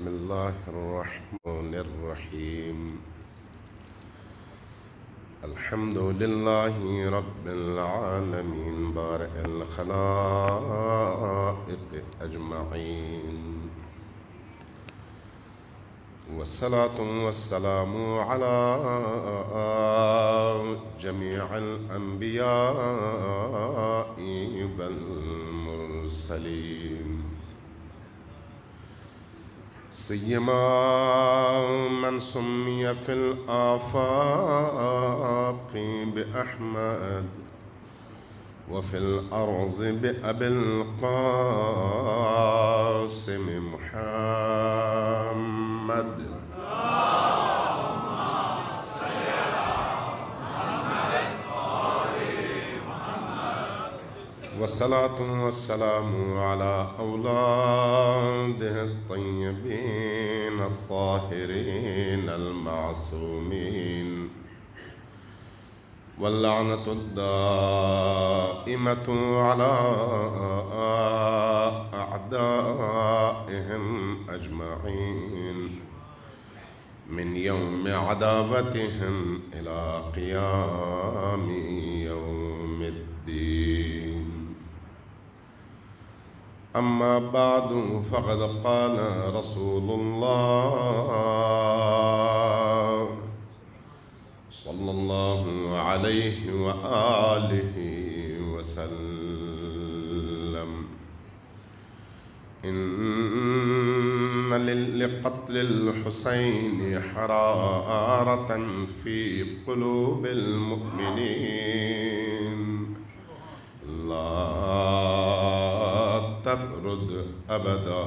بسم الله الرحمن الرحيم الحمد لله رب العالمين بارئ الخلائق أجمعين والصلاة والسلام على جميع الأنبياء والمرسلين سيما من سمي في الآفاق بأحمد وفي الأرض بأبي القاسم محمد والصلاة والسلام على أولاده الطيبين الطاهرين المعصومين واللعنة الدائمة على أعدائهم أجمعين من يوم عداوتهم إلى قيام يوم الدين. أما بعد فقد قال رسول الله صلى الله عليه وآله وسلم إن لقتل الحسين حرارة في قلوب المؤمنين لا تبرد أبدا.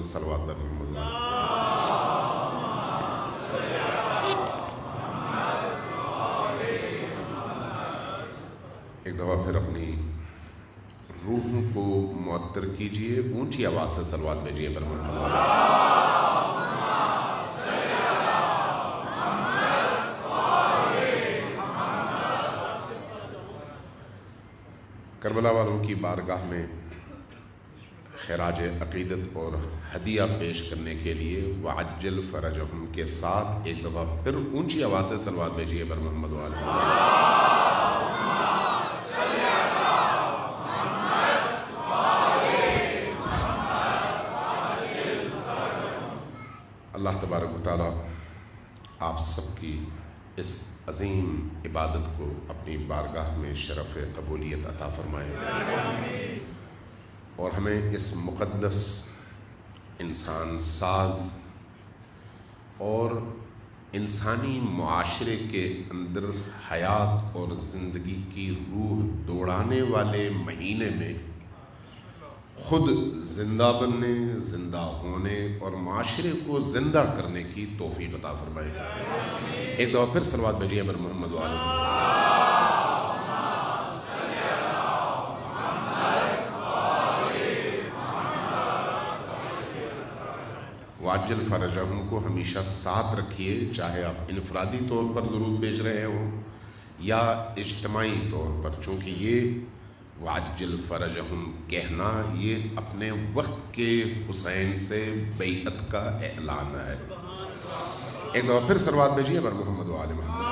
صلوات الله. ایک دفعہ پھر اپنی روحوں کو معطر کیجئے، اونچی آواز سے صلوات بھیجئے پر محمد. کربلا والوں کی بارگاہ میں خراج عقیدت اور ہدیہ پیش کرنے کے لیے وعجل فرجہم کے ساتھ ایک دفعہ پھر اونچی آواز سے صلوات بھیجئے پر محمد وآلہ. اللہ تبارک و تعالی آپ سب کی اس عظیم عبادت کو اپنی بارگاہ میں شرف قبولیت عطا فرمائے اور ہمیں اس مقدس انسان ساز اور انسانی معاشرے کے اندر حیات اور زندگی کی روح دوڑانے والے مہینے میں خود زندہ بننے، زندہ ہونے اور معاشرے کو زندہ کرنے کی توفیق عطا فرمائے. ایک دفعہ پھر صلوات بھیجئے پر محمد وآلہ. وعجل فرجہم کو ہمیشہ ساتھ رکھیے، چاہے آپ انفرادی طور پر درود بھیج رہے ہوں یا اجتماعی طور پر، چونکہ یہ وعجل فرجہم کہنا یہ اپنے وقت کے حسین سے بیعت کا اعلان ہے. ایک دفعہ پھر صلوات بھیجئے پر محمد وآلہ محمد.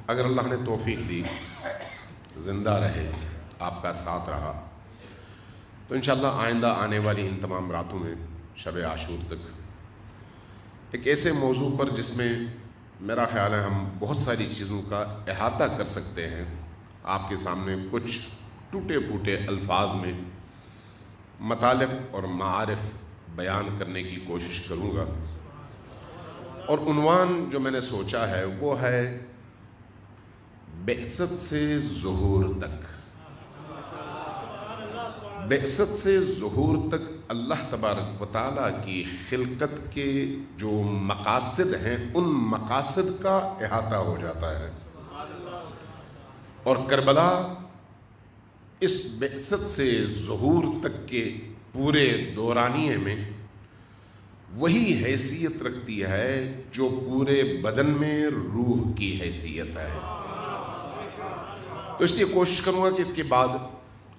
اگر اللہ نے توفیق دی، زندہ رہے، آپ کا ساتھ رہا، تو انشاءاللہ آئندہ آنے والی ان تمام راتوں میں شب عاشور تک ایک ایسے موضوع پر جس میں میرا خیال ہے ہم بہت ساری چیزوں کا احاطہ کر سکتے ہیں، آپ کے سامنے کچھ ٹوٹے پھوٹے الفاظ میں مطالب اور معارف بیان کرنے کی کوشش کروں گا. اور عنوان جو میں نے سوچا ہے وہ ہے بعثت سے ظہور تک. بعثت سے ظہور تک اللہ تبارک و تعالیٰ کی خلقت کے جو مقاصد ہیں ان مقاصد کا احاطہ ہو جاتا ہے. اور کربلا اس بعثت سے ظہور تک کے پورے دورانیے میں وہی حیثیت رکھتی ہے جو پورے بدن میں روح کی حیثیت ہے. تو اس لیے کوشش کروں گا کہ اس کے بعد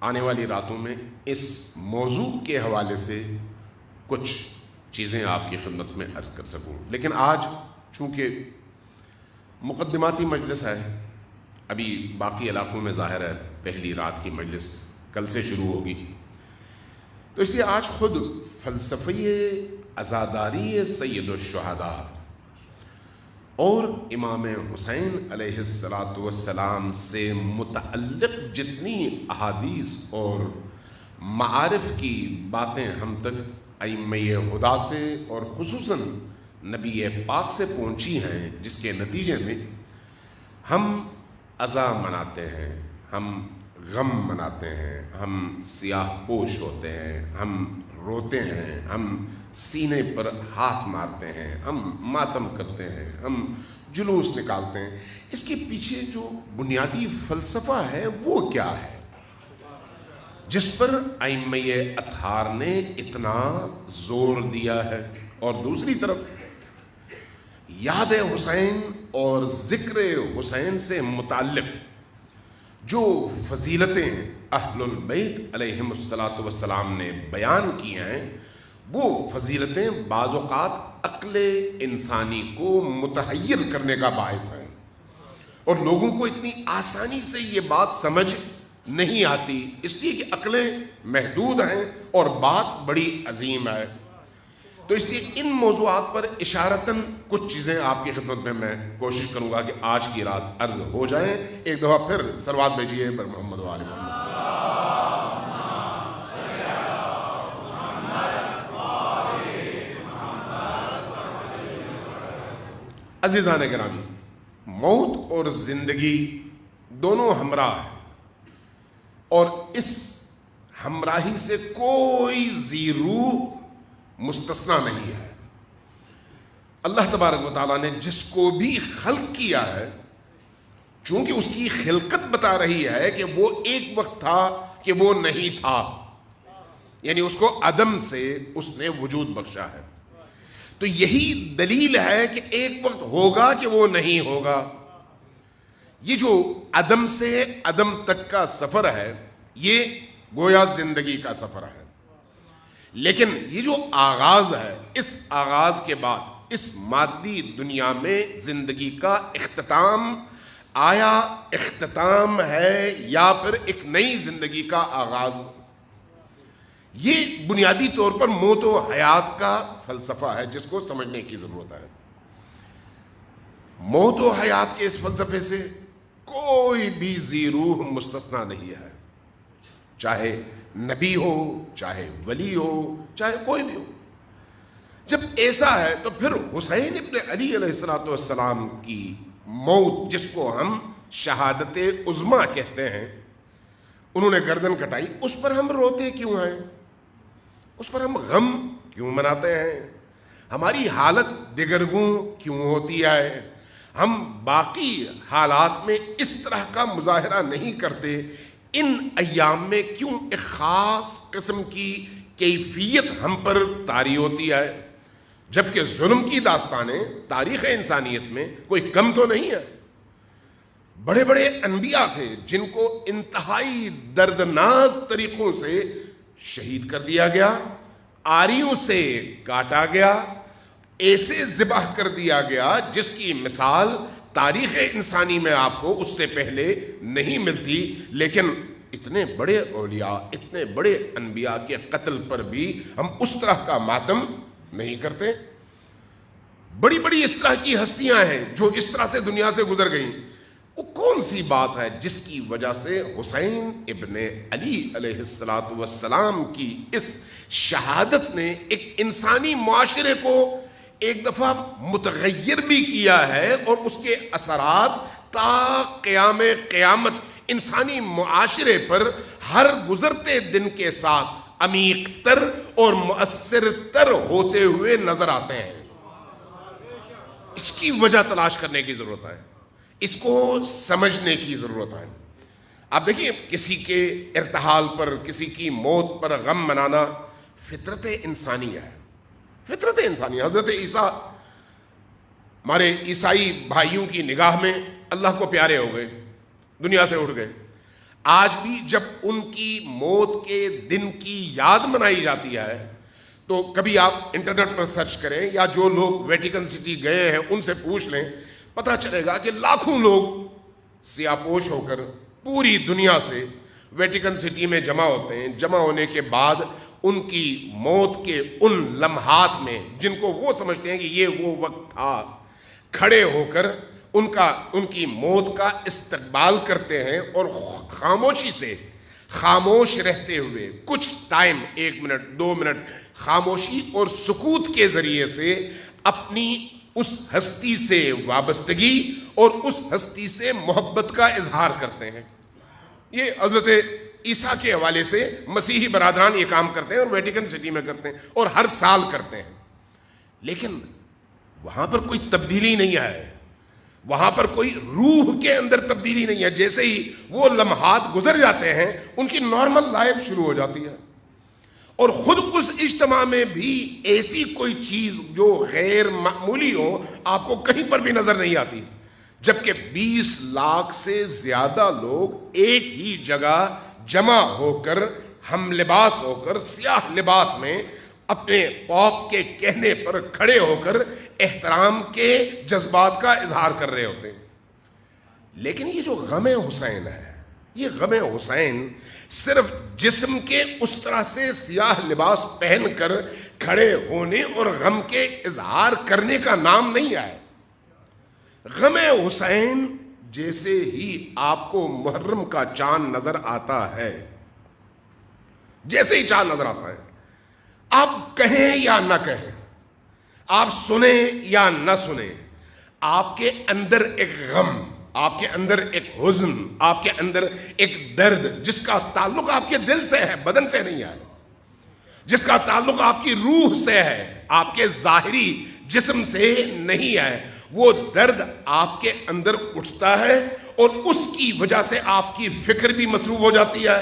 آنے والی راتوں میں اس موضوع کے حوالے سے کچھ چیزیں آپ کی خدمت میں عرض کر سکوں. لیکن آج چونکہ مقدماتی مجلس ہے، ابھی باقی علاقوں میں ظاہر ہے پہلی رات کی مجلس کل سے شروع ہوگی، تو اس لیے آج خود فلسفی عزاداری سید الشہداء اور امام حسین علیہ السلام سے متعلق جتنی احادیث اور معارف کی باتیں ہم تک ائمہ ہدیٰ سے اور خصوصاً نبی پاک سے پہنچی ہیں، جس کے نتیجے میں ہم عزا مناتے ہیں، ہم غم مناتے ہیں، ہم سیاہ پوش ہوتے ہیں، ہم روتے ہیں، ہم سینے پر ہاتھ مارتے ہیں، ہم ماتم کرتے ہیں، ہم جلوس نکالتے ہیں. اس کے پیچھے جو بنیادی فلسفہ ہے وہ کیا ہے جس پر ائمہ اطہار نے اتنا زور دیا ہے؟ اور دوسری طرف یاد حسین اور ذکر حسین سے متعلق جو فضیلتیں اہل البیت علیہم الصلاۃ نے بیان کی ہیں، وہ فضیلتیں بعض اوقات عقل انسانی کو متحیر کرنے کا باعث ہیں، اور لوگوں کو اتنی آسانی سے یہ بات سمجھ نہیں آتی، اس لیے کہ عقلیں محدود ہیں اور بات بڑی عظیم ہے. تو اس لیے ان موضوعات پر اشارتاً کچھ چیزیں آپ کی خدمت میں کوشش کروں گا کہ آج کی رات عرض ہو جائیں. ایک دفعہ پھر سلوات بھیجیے پر محمد و آل محمد. عزیزان گرامی، موت اور زندگی دونوں ہمراہ ہیں، اور اس ہمراہی سے کوئی ذی روح مستثنا نہیں ہے. اللہ تبارک و تعالیٰ نے جس کو بھی خلق کیا ہے، چونکہ اس کی خلقت بتا رہی ہے کہ وہ ایک وقت تھا کہ وہ نہیں تھا، یعنی اس کو عدم سے اس نے وجود بخشا ہے. تو یہی دلیل ہے کہ ایک وقت ہوگا کہ وہ نہیں ہوگا. یہ جو عدم سے عدم تک کا سفر ہے، یہ گویا زندگی کا سفر ہے. لیکن یہ جو آغاز ہے، اس آغاز کے بعد اس مادی دنیا میں زندگی کا اختتام آیا اختتام ہے یا پھر ایک نئی زندگی کا آغاز؟ یہ بنیادی طور پر موت و حیات کا فلسفہ ہے جس کو سمجھنے کی ضرورت ہے. موت و حیات کے اس فلسفے سے کوئی بھی ذی روح مستثنا نہیں ہے، چاہے نبی ہو، چاہے ولی ہو، چاہے کوئی بھی ہو. جب ایسا ہے تو پھر حسین ابن علی علیہ السلام کی موت، جس کو ہم شہادت عظمیٰ کہتے ہیں، انہوں نے گردن کٹائی، اس پر ہم روتے کیوں ہیں؟ اس پر ہم غم کیوں مناتے ہیں؟ ہماری حالت دگرگوں کیوں ہوتی ہے؟ ہم باقی حالات میں اس طرح کا مظاہرہ نہیں کرتے. ان ایام میں کیوں ایک خاص قسم کی کیفیت ہم پر طاری ہوتی ہے؟ جبکہ ظلم کی داستانیں تاریخ انسانیت میں کوئی کم تو نہیں ہے. بڑے بڑے انبیاء تھے جن کو انتہائی دردناک طریقوں سے شہید کر دیا گیا، آریوں سے کاٹا گیا، ایسے ذبح کر دیا گیا جس کی مثال تاریخ انسانی میں آپ کو اس سے پہلے نہیں ملتی. لیکن اتنے بڑے اولیاء، اتنے بڑے انبیاء کے قتل پر بھی ہم اس طرح کا ماتم نہیں کرتے. بڑی بڑی اس طرح کی ہستیاں ہیں جو اس طرح سے دنیا سے گزر گئیں. وہ کون سی بات ہے جس کی وجہ سے حسین ابن علی علیہ السلام کی اس شہادت نے ایک انسانی معاشرے کو ایک دفعہ متغیر بھی کیا ہے، اور اس کے اثرات تا قیام قیامت انسانی معاشرے پر ہر گزرتے دن کے ساتھ عمیق تر اور مؤثر تر ہوتے ہوئے نظر آتے ہیں. اس کی وجہ تلاش کرنے کی ضرورت ہے، اس کو سمجھنے کی ضرورت ہے. آپ دیکھیے، کسی کے ارتحال پر، کسی کی موت پر غم منانا فطرت انسانی ہے. فطرت انسانی. حضرت عیسیٰ ہمارے عیسائی بھائیوں کی نگاہ میں اللہ کو پیارے ہو گئے، دنیا سے اٹھ گئے. آج بھی جب ان کی موت کے دن کی یاد منائی جاتی ہے تو کبھی آپ انٹرنیٹ پر سرچ کریں یا جو لوگ ویٹیکن سٹی گئے ہیں ان سے پوچھ لیں، پتہ چلے گا کہ لاکھوں لوگ سیاہ پوش ہو کر پوری دنیا سے ویٹیکن سٹی میں جمع ہوتے ہیں۔ جمع ہونے کے بعد ان کی موت کے ان لمحات میں جن کو وہ سمجھتے ہیں کہ یہ وہ وقت تھا، کھڑے ہو کر ان کی موت کا استقبال کرتے ہیں اور خاموشی سے، خاموش رہتے ہوئے کچھ ٹائم، 1 منٹ 2 منٹ خاموشی اور سکوت کے ذریعے سے اپنی اس ہستی سے وابستگی اور اس ہستی سے محبت کا اظہار کرتے ہیں۔ یہ حضرت عیسیٰ کے حوالے سے مسیحی برادران یہ کام کرتے ہیں اور ویٹیکن سٹی میں کرتے ہیں اور ہر سال کرتے ہیں، لیکن وہاں پر کوئی تبدیلی نہیں آئے، وہاں پر کوئی روح کے اندر تبدیلی نہیں ہے۔ جیسے ہی وہ لمحات گزر جاتے ہیں ان کی نارمل لائف شروع ہو جاتی ہے، اور خود اس اجتماع میں بھی ایسی کوئی چیز جو غیر معمولی ہو آپ کو کہیں پر بھی نظر نہیں آتی، جبکہ 20 لاکھ سے زیادہ لوگ ایک ہی جگہ جمع ہو کر، ہم لباس ہو کر، سیاہ لباس میں اپنے پاپ کے کہنے پر کھڑے ہو کر احترام کے جذبات کا اظہار کر رہے ہوتے ہیں۔ لیکن یہ جو غم حسین ہے، یہ غم حسین صرف جسم کے اس طرح سے سیاہ لباس پہن کر کھڑے ہونے اور غم کے اظہار کرنے کا نام نہیں ہے۔ غم حسین جیسے ہی آپ کو محرم کا چاند نظر آتا ہے، جیسے ہی چاند نظر آتا ہے، آپ کہیں یا نہ کہیں، آپ سنیں یا نہ سنیں، آپ کے اندر ایک غم، آپ کے اندر ایک حزن، آپ کے اندر ایک درد جس کا تعلق آپ کے دل سے ہے، بدن سے نہیں ہے، جس کا تعلق آپ کی روح سے ہے، آپ کے ظاہری جسم سے نہیں ہے، وہ درد آپ کے اندر اٹھتا ہے اور اس کی وجہ سے آپ کی فکر بھی مصروف ہو جاتی ہے،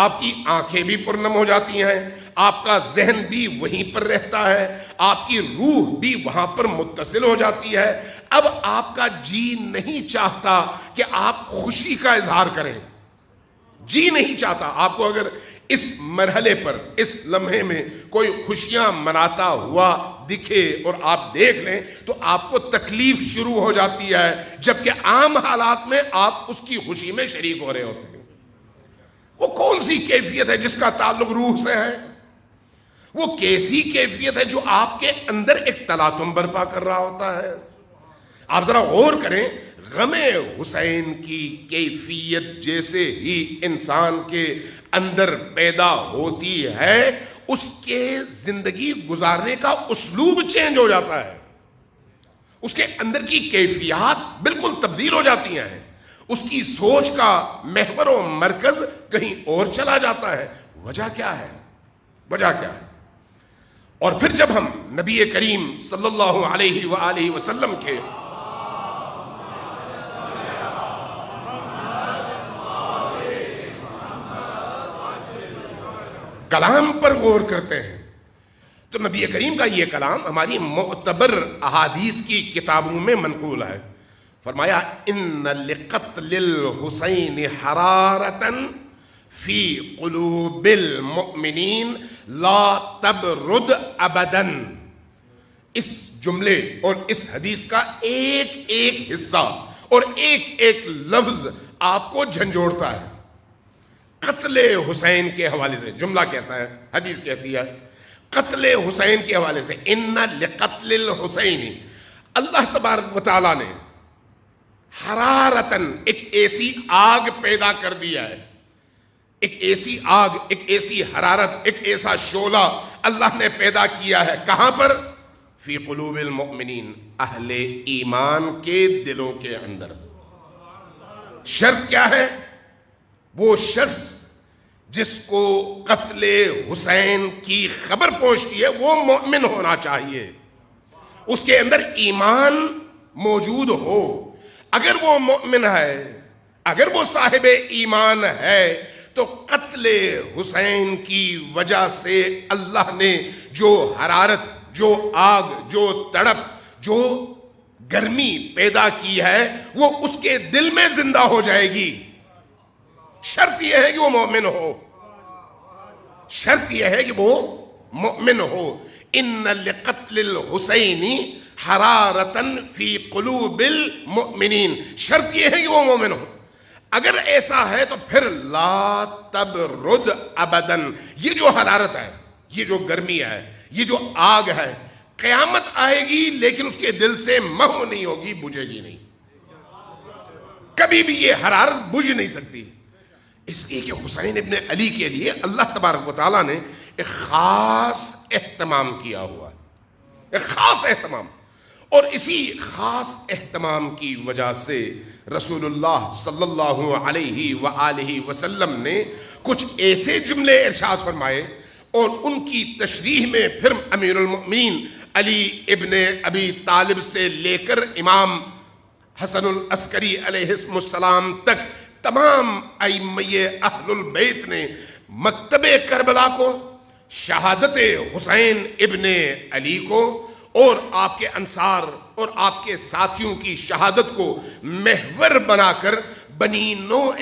آپ کی آنکھیں بھی پرنم ہو جاتی ہیں، آپ کا ذہن بھی وہیں پر رہتا ہے، آپ کی روح بھی وہاں پر متصل ہو جاتی ہے۔ اب آپ کا جی نہیں چاہتا کہ آپ خوشی کا اظہار کریں، جی نہیں چاہتا۔ آپ کو اگر اس مرحلے پر، اس لمحے میں کوئی خوشیاں مناتا ہوا دکھے اور آپ دیکھ لیں تو آپ کو تکلیف شروع ہو جاتی ہے، جبکہ عام حالات میں آپ اس کی خوشی میں شریک ہو رہے ہوتے ہیں۔ وہ کون سی کیفیت ہے جس کا تعلق روح سے ہے؟ وہ کیسی کیفیت ہے جو آپ کے اندر ایک تلاطم برپا کر رہا ہوتا ہے؟ آپ ذرا غور کریں، غم حسین کی کیفیت جیسے ہی انسان کے اندر پیدا ہوتی ہے، اس کے زندگی گزارنے کا اسلوب چینج ہو جاتا ہے، اس کے اندر کی کیفیات بالکل تبدیل ہو جاتی ہیں، اس کی سوچ کا محور و مرکز کہیں اور چلا جاتا ہے۔ وجہ کیا ہے؟ وجہ کیا ہے؟ اور پھر جب ہم نبی کریم صلی اللہ علیہ وآلہ وسلم کے کلام پر غور کرتے ہیں تو نبی کریم کا یہ کلام ہماری معتبر احادیث کی کتابوں میں منقول ہے۔ فرمایا ان لقتل الحسین حرارتا فی قلوب المؤمنین لا تبرد ابدا۔ اس جملے اور اس حدیث کا ایک ایک حصہ اور ایک ایک لفظ آپ کو جھنجھوڑتا ہے۔ قتل حسین کے حوالے سے جملہ کہتا ہے، حدیث کہتی ہے قتل حسین کے حوالے سے ان لقتل الحسین، اللہ تبارک و تعالیٰ نے حرارتن ایک ایسی آگ پیدا کر دیا ہے، ایک ایسی آگ، ایک ایسی حرارت، ایک ایسا شعلہ اللہ نے پیدا کیا ہے۔ کہاں پر؟ فی قلوب المؤمنین، اہل ایمان کے دلوں کے اندر۔ شرط کیا ہے؟ وہ شخص جس کو قتل حسین کی خبر پہنچتی ہے وہ مومن ہونا چاہیے، اس کے اندر ایمان موجود ہو۔ اگر وہ مومن ہے، اگر وہ صاحب ایمان ہے تو قتل حسین کی وجہ سے اللہ نے جو حرارت، جو آگ، جو تڑپ، جو گرمی پیدا کی ہے وہ اس کے دل میں زندہ ہو جائے گی۔ شرط یہ ہے کہ وہ مومن ہو، شرط یہ ہے کہ وہ مومن ہو. ان لقتل الحسین حرارتن فی قلوب المؤمنین، شرط یہ ہے کہ وہ مومن ہو. اگر ایسا ہے تو پھر لا تبرد ابدن، یہ جو حرارت ہے، یہ جو گرمی ہے، یہ جو آگ ہے، قیامت آئے گی لیکن اس کے دل سے محو نہیں ہوگی، بجھے گی نہیں، کبھی بھی یہ حرارت بجھ نہیں سکتی. اس لیے کہ حسین ابن علی کے لیے اللہ تبارک و تعالیٰ نے ایک خاص اہتمام کیا ہوا ہے، ایک خاص اہتمام. اور اسی خاص اہتمام کی وجہ سے رسول اللہ صلی اللہ علیہ وآلہ وسلم نے کچھ ایسے جملے ارشاد فرمائے اور ان کی تشریح میں پھر امیر المؤمنین علی ابن ابی طالب سے لے کر امام حسن العسکری علیہ السلام تک تمام ائمہ اہل البیت نے مکتب کربلا کو، شہادت حسین ابن علی کو اور آپ کے انصار اور آپ کے ساتھیوں کی شہادت کو محور بنا کر بنی نوع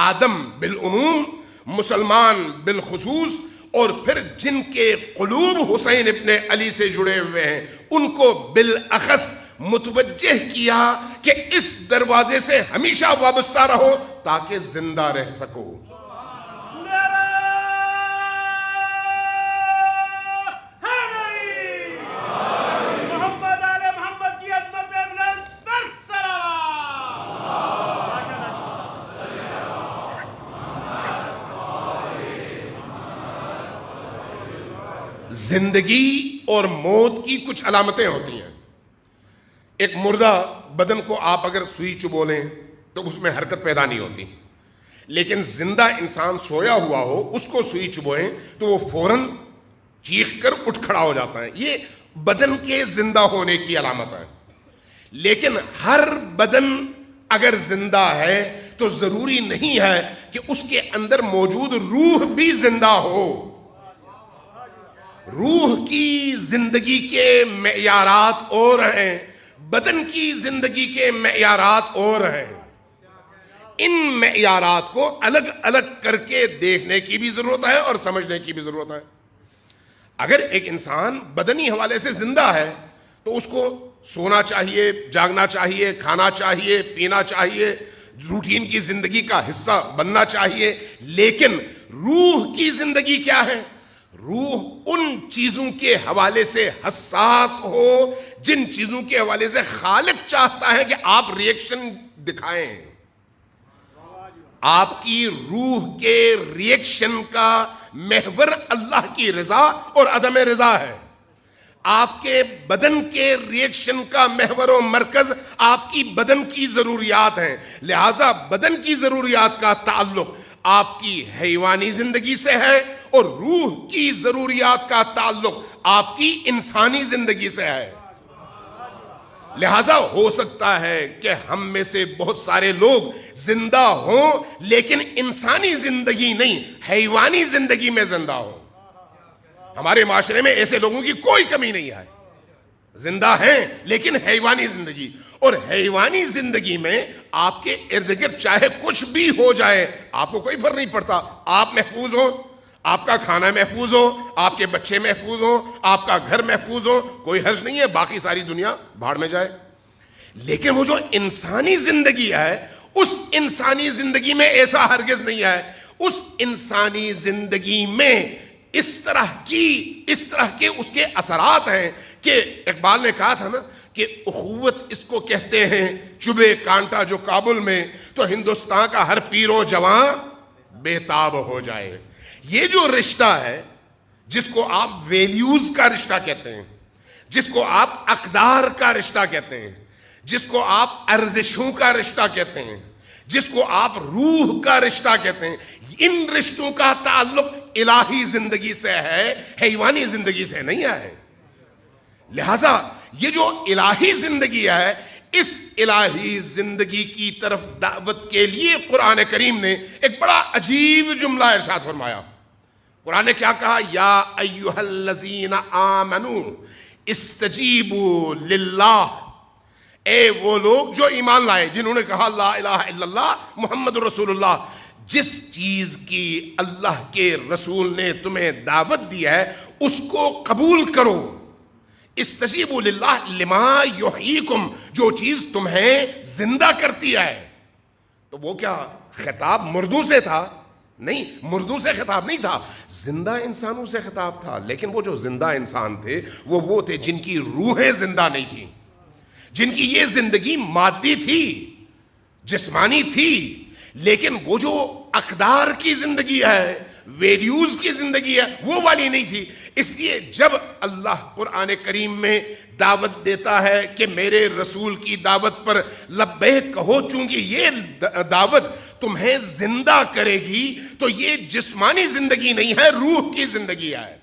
آدم بالعموم، مسلمان بالخصوص، اور پھر جن کے قلوب حسین ابن علی سے جڑے ہوئے ہیں ان کو بالاخص متوجہ کیا کہ اس دروازے سے ہمیشہ وابستہ رہو تاکہ زندہ رہ سکو. زندگی اور موت کی کچھ علامتیں ہوتی ہیں. ایک مردہ بدن کو آپ اگر سوئی چبو لیں تو اس میں حرکت پیدا نہیں ہوتی، لیکن زندہ انسان سویا ہوا ہو اس کو سوئی چبوئیں تو وہ فوراً چیخ کر اٹھ کھڑا ہو جاتا ہے. یہ بدن کے زندہ ہونے کی علامت ہے. لیکن ہر بدن اگر زندہ ہے تو ضروری نہیں ہے کہ اس کے اندر موجود روح بھی زندہ ہو. روح کی زندگی کے معیارات اور ہیں، بدن کی زندگی کے معیارات اور ہیں. ان معیارات کو الگ الگ کر کے دیکھنے کی بھی ضرورت ہے اور سمجھنے کی بھی ضرورت ہے. اگر ایک انسان بدنی حوالے سے زندہ ہے تو اس کو سونا چاہیے، جاگنا چاہیے، کھانا چاہیے، پینا چاہیے، روٹین کی زندگی کا حصہ بننا چاہیے. لیکن روح کی زندگی کیا ہے؟ روح ان چیزوں کے حوالے سے حساس ہو جن چیزوں کے حوالے سے خالق چاہتا ہے کہ آپ ریئیکشن دکھائیں. آپ کی روح کے ریئیکشن کا محور اللہ کی رضا اور عدم رضا ہے. آپ کے بدن کے ریئیکشن کا محور و مرکز آپ کی بدن کی ضروریات ہیں. لہذا بدن کی ضروریات کا تعلق آپ کی حیوانی زندگی سے ہے اور روح کی ضروریات کا تعلق آپ کی انسانی زندگی سے ہے. لہذا ہو سکتا ہے کہ ہم میں سے بہت سارے لوگ زندہ ہوں لیکن انسانی زندگی نہیں، حیوانی زندگی میں زندہ ہوں. ہمارے معاشرے میں ایسے لوگوں کی کوئی کمی نہیں ہے، زندہ ہیں لیکن حیوانی زندگی. اور حیوانی زندگی میں آپ کے ارد گرد چاہے کچھ بھی ہو جائے آپ کو کوئی فرق نہیں پڑتا. آپ محفوظ ہو، آپ کا کھانا محفوظ ہو، آپ کے بچے محفوظ ہو، آپ کا گھر محفوظ ہو، کوئی حرج نہیں ہے، باقی ساری دنیا بھاڑ میں جائے. لیکن وہ جو انسانی زندگی ہے اس انسانی زندگی میں ایسا ہرگز نہیں ہے. اس انسانی زندگی میں اس طرح کے اس کے اثرات ہیں کہ اقبال نے کہا تھا نا کہ اخوت اس کو کہتے ہیں چبے کانٹا جو کابل میں تو ہندوستان کا ہر پیر و جوان بے تاب ہو جائے. یہ جو رشتہ ہے جس کو آپ ویلیوز کا رشتہ کہتے ہیں، جس کو آپ اقدار کا رشتہ کہتے ہیں، جس کو آپ ارزشوں کا رشتہ کہتے ہیں، جس کو آپ روح کا رشتہ کہتے ہیں، ان رشتوں کا تعلق الہی زندگی سے ہے، حیوانی زندگی سے نہیں ہے. لہذا یہ جو الہی زندگی ہے اس الہی زندگی کی طرف دعوت کے لیے قرآن کریم نے ایک بڑا عجیب جملہ ارشاد فرمایا. قرآن نے کیا کہا؟ یا ایھا الذین آمنوا استجیبوا للہ. اے وہ لوگ جو ایمان لائے، جنہوں نے کہا لا الہ الا اللہ محمد رسول اللہ، جس چیز کی اللہ کے رسول نے تمہیں دعوت دی ہے اس کو قبول کرو. استجیبوا للہ لما یحییکم، جو چیز تمہیں زندہ کرتی ہے. تو وہ کیا خطاب مردوں سے تھا؟ نہیں، مردوں سے خطاب نہیں تھا، زندہ انسانوں سے خطاب تھا. لیکن وہ جو زندہ انسان تھے وہ تھے جن کی روحیں زندہ نہیں تھیں، جن کی یہ زندگی مادی تھی، جسمانی تھی، لیکن وہ جو اقدار کی زندگی ہے، ویلیوز کی زندگی ہے، وہ والی نہیں تھی. اس لیے جب اللہ قرآن کریم میں دعوت دیتا ہے کہ میرے رسول کی دعوت پر لبیک کہو، چونکہ یہ دعوت تمہیں زندہ کرے گی، تو یہ جسمانی زندگی نہیں ہے، روح کی زندگی ہے.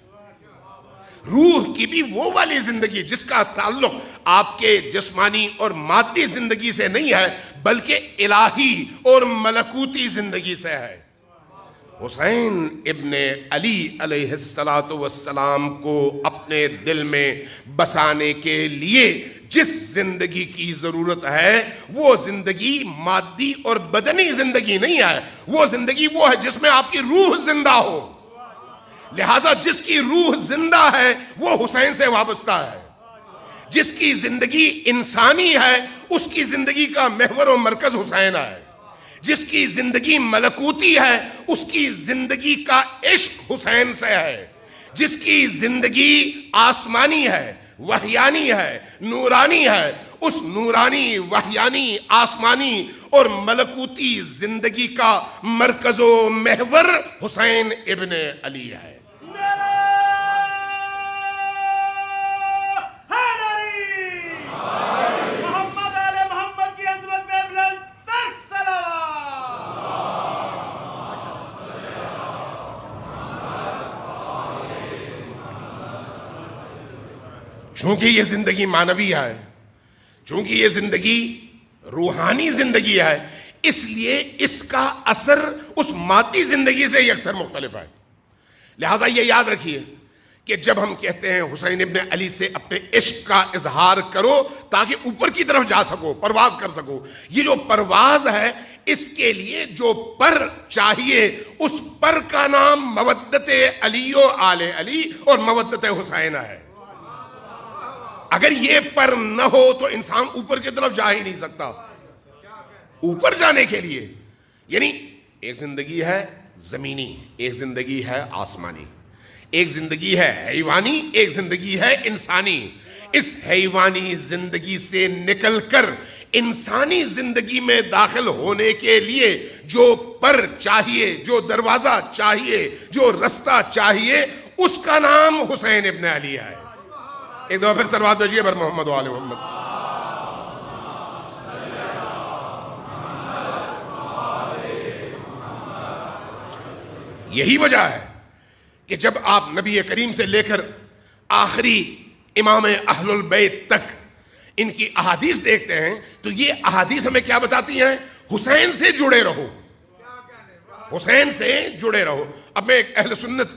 روح کی بھی وہ والی زندگی جس کا تعلق آپ کے جسمانی اور مادی زندگی سے نہیں ہے، بلکہ الہی اور ملکوتی زندگی سے ہے. حسین ابن علی علیہ السلام کو اپنے دل میں بسانے کے لیے جس زندگی کی ضرورت ہے وہ زندگی مادی اور بدنی زندگی نہیں ہے، وہ زندگی وہ ہے جس میں آپ کی روح زندہ ہو. لہذا جس کی روح زندہ ہے وہ حسین سے وابستہ ہے. جس کی زندگی انسانی ہے اس کی زندگی کا محور و مرکز حسین ہے. جس کی زندگی ملکوتی ہے اس کی زندگی کا عشق حسین سے ہے. جس کی زندگی آسمانی ہے، وحیانی ہے، نورانی ہے، اس نورانی، وحیانی، آسمانی اور ملکوتی زندگی کا مرکز و محور حسین ابن علی ہے. چونکہ یہ زندگی معنوی ہے، چونکہ یہ زندگی روحانی زندگی ہے، اس لیے اس کا اثر اس مادی زندگی سے اکثر مختلف ہے. لہٰذا یہ یاد رکھیے کہ جب ہم کہتے ہیں حسین ابن علی سے اپنے عشق کا اظہار کرو تاکہ اوپر کی طرف جا سکو، پرواز کر سکو، یہ جو پرواز ہے اس کے لیے جو پر چاہیے اس پر کا نام مودت علی و آل علی اور مودت حسین ہے. اگر یہ پر نہ ہو تو انسان اوپر کی طرف جا ہی نہیں سکتا. اوپر جانے کے لیے یعنی ایک زندگی ہے زمینی، ایک زندگی ہے آسمانی، ایک زندگی ہے حیوانی، ایک زندگی ہے انسانی. اس حیوانی زندگی سے نکل کر انسانی زندگی میں داخل ہونے کے لیے جو پر چاہیے، جو دروازہ چاہیے، جو رستہ چاہیے، اس کا نام حسین ابن علی ہے. ایک دفعہ پھر صلوات بھیجیے بر محمد و آل محمد. یہی وجہ ہے کہ جب آپ نبی کریم سے لے کر آخری امام اہل البیت تک ان کی احادیث دیکھتے ہیں تو یہ احادیث ہمیں کیا بتاتی ہیں؟ حسین سے جڑے رہو، حسین سے جڑے رہو. اب میں ایک اہل سنت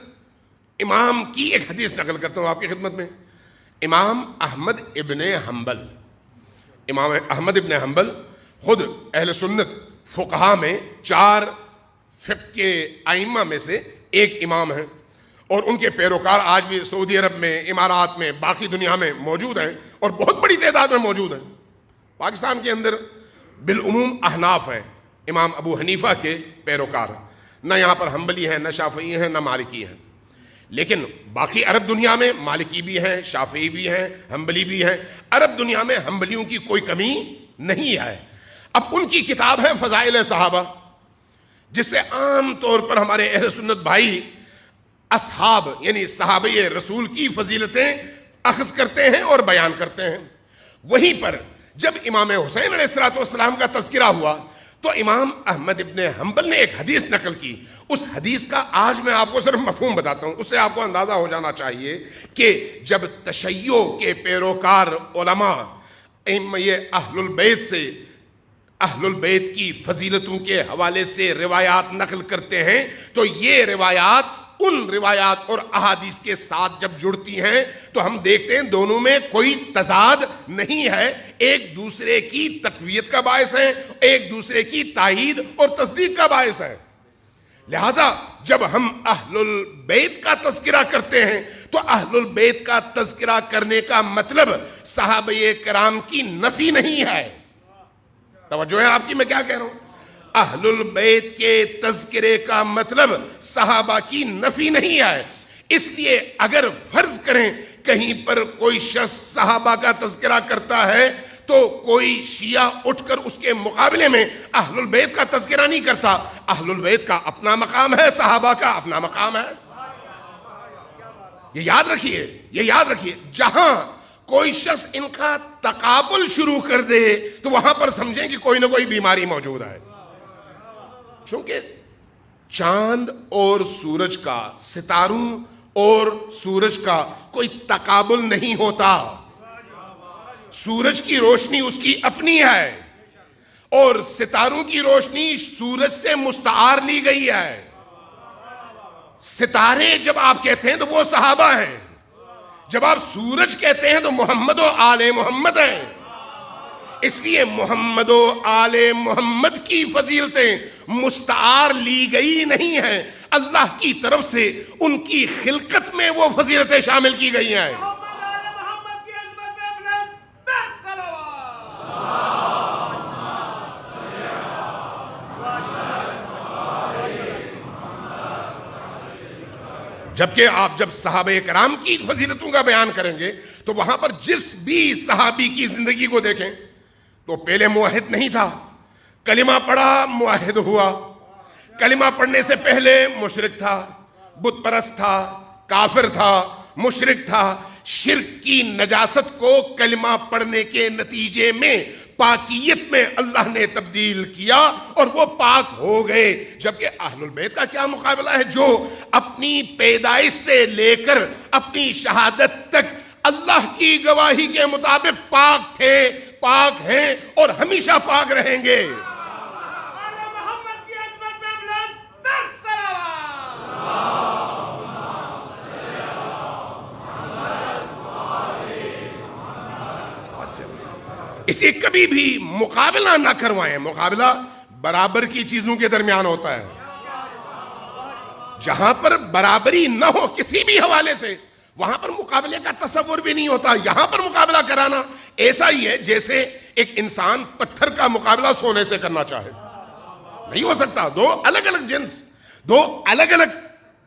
امام کی ایک حدیث نقل کرتا ہوں آپ کی خدمت میں. امام احمد ابن حنبل، امام احمد ابن حنبل خود اہل سنت فقہا میں 4 فقہ کے ائمہ میں سے ایک امام ہیں، اور ان کے پیروکار آج بھی سعودی عرب میں، امارات میں، باقی دنیا میں موجود ہیں اور بہت بڑی تعداد میں موجود ہیں. پاکستان کے اندر بالعموم احناف ہیں، امام ابو حنیفہ کے پیروکار، نہ یہاں پر حنبلی ہیں، نہ شافعی ہیں، نہ مالکی ہیں. لیکن باقی عرب دنیا میں مالکی بھی ہیں، شافعی بھی ہیں، حنبلی بھی ہیں. عرب دنیا میں حنبلیوں کی کوئی کمی نہیں ہے. اب ان کی کتاب ہے فضائل صحابہ، جس سے عام طور پر ہمارے اہل سنت بھائی اصحاب یعنی صحابہ رسول کی فضیلتیں اخذ کرتے ہیں اور بیان کرتے ہیں. وہیں پر جب امام حسین علیہ السلام کا تذکرہ ہوا تو امام احمد ابن حنبل نے ایک حدیث نقل کی. اس حدیث کا آج میں آپ کو صرف مفہوم بتاتا ہوں، اس سے آپ کو اندازہ ہو جانا چاہیے کہ جب تشیع کے پیروکار علماء یہ اہل البیت سے، اہل البیت کی فضیلتوں کے حوالے سے روایات نقل کرتے ہیں تو یہ روایات ان روایات اور احادیث کے ساتھ جب جڑتی ہیں تو ہم دیکھتے ہیں دونوں میں کوئی تضاد نہیں ہے، ایک دوسرے کی تقویت کا باعث ہے، ایک دوسرے کی تائید اور تصدیق کا باعث ہے. لہذا جب ہم اہل البیت کا تذکرہ کرتے ہیں تو اہل البیت کا تذکرہ کرنے کا مطلب صحابہ کرام کی نفی نہیں ہے. توجہ ہے آپ کی میں کیا کہہ رہا ہوں؟ اہل البیت کے تذکرے کا مطلب صحابہ کی نفی نہیں ہے. اس لیے اگر فرض کریں کہیں پر کوئی شخص صحابہ کا تذکرہ کرتا ہے تو کوئی شیعہ اٹھ کر اس کے مقابلے میں اہل البیت کا تذکرہ نہیں کرتا. اہل البیت کا اپنا مقام ہے، صحابہ کا اپنا مقام ہے. یہ یاد رکھیے، یہ یاد رکھیے. جہاں کوئی شخص ان کا تقابل شروع کر دے تو وہاں پر سمجھیں کہ کوئی نہ کوئی بیماری موجود ہے. چونکہ چاند اور سورج کا، ستاروں اور سورج کا کوئی تقابل نہیں ہوتا. سورج کی روشنی اس کی اپنی ہے اور ستاروں کی روشنی سورج سے مستعار لی گئی ہے. ستارے جب آپ کہتے ہیں تو وہ صحابہ ہیں، جب آپ سورج کہتے ہیں تو محمد و آل محمد ہیں. اس لیے محمد و آل محمد کی فضیلتیں مستعار لی گئی نہیں ہیں، اللہ کی طرف سے ان کی خلقت میں وہ فضیلتیں شامل کی گئی ہیں. جبکہ آپ جب صحابہ کرام کی فضیلتوں کا بیان کریں گے تو وہاں پر جس بھی صحابی کی زندگی کو دیکھیں تو پہلے موحد نہیں تھا، کلمہ پڑھا موحد ہوا. کلمہ پڑھنے سے پہلے مشرک تھا، بت پرست تھا، کافر تھا، مشرک تھا. شرک کی نجاست کو کلمہ پڑھنے کے نتیجے میں پاکیت میں اللہ نے تبدیل کیا اور وہ پاک ہو گئے. جبکہ اہل البیت کا کیا مقابلہ ہے جو اپنی پیدائش سے لے کر اپنی شہادت تک اللہ کی گواہی کے مطابق پاک تھے، پاک ہیں اور ہمیشہ پاک رہیں گے. اسے کبھی بھی مقابلہ نہ کروائیں. مقابلہ برابر کی چیزوں کے درمیان ہوتا ہے. جہاں پر برابری نہ ہو کسی بھی حوالے سے وہاں پر مقابلے کا تصور بھی نہیں ہوتا. یہاں پر مقابلہ کرانا ایسا ہی ہے جیسے ایک انسان پتھر کا مقابلہ سونے سے کرنا چاہے. نہیں ہو سکتا. دو الگ الگ جنس، دو الگ الگ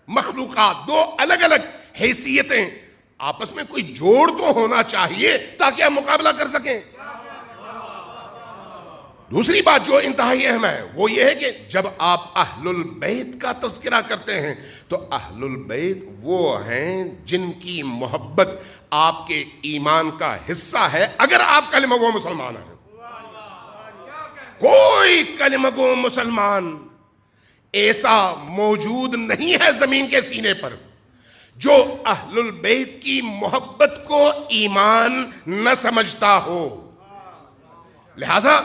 مخلوقات، دو الگ الگ حیثیتیں، آپس میں کوئی جوڑ تو ہونا چاہیے تاکہ ہم مقابلہ کر سکیں. دوسری بات جو انتہائی اہم ہے وہ یہ ہے کہ جب آپ اہل البیت کا تذکرہ کرتے ہیں تو اہل البیت وہ ہیں جن کی محبت آپ کے ایمان کا حصہ ہے اگر آپ کلمہ گو مسلمان ہیں. کوئی کلمہ گو مسلمان ایسا موجود نہیں ہے زمین کے سینے پر جو اہل البیت کی محبت کو ایمان نہ سمجھتا ہو. لہذا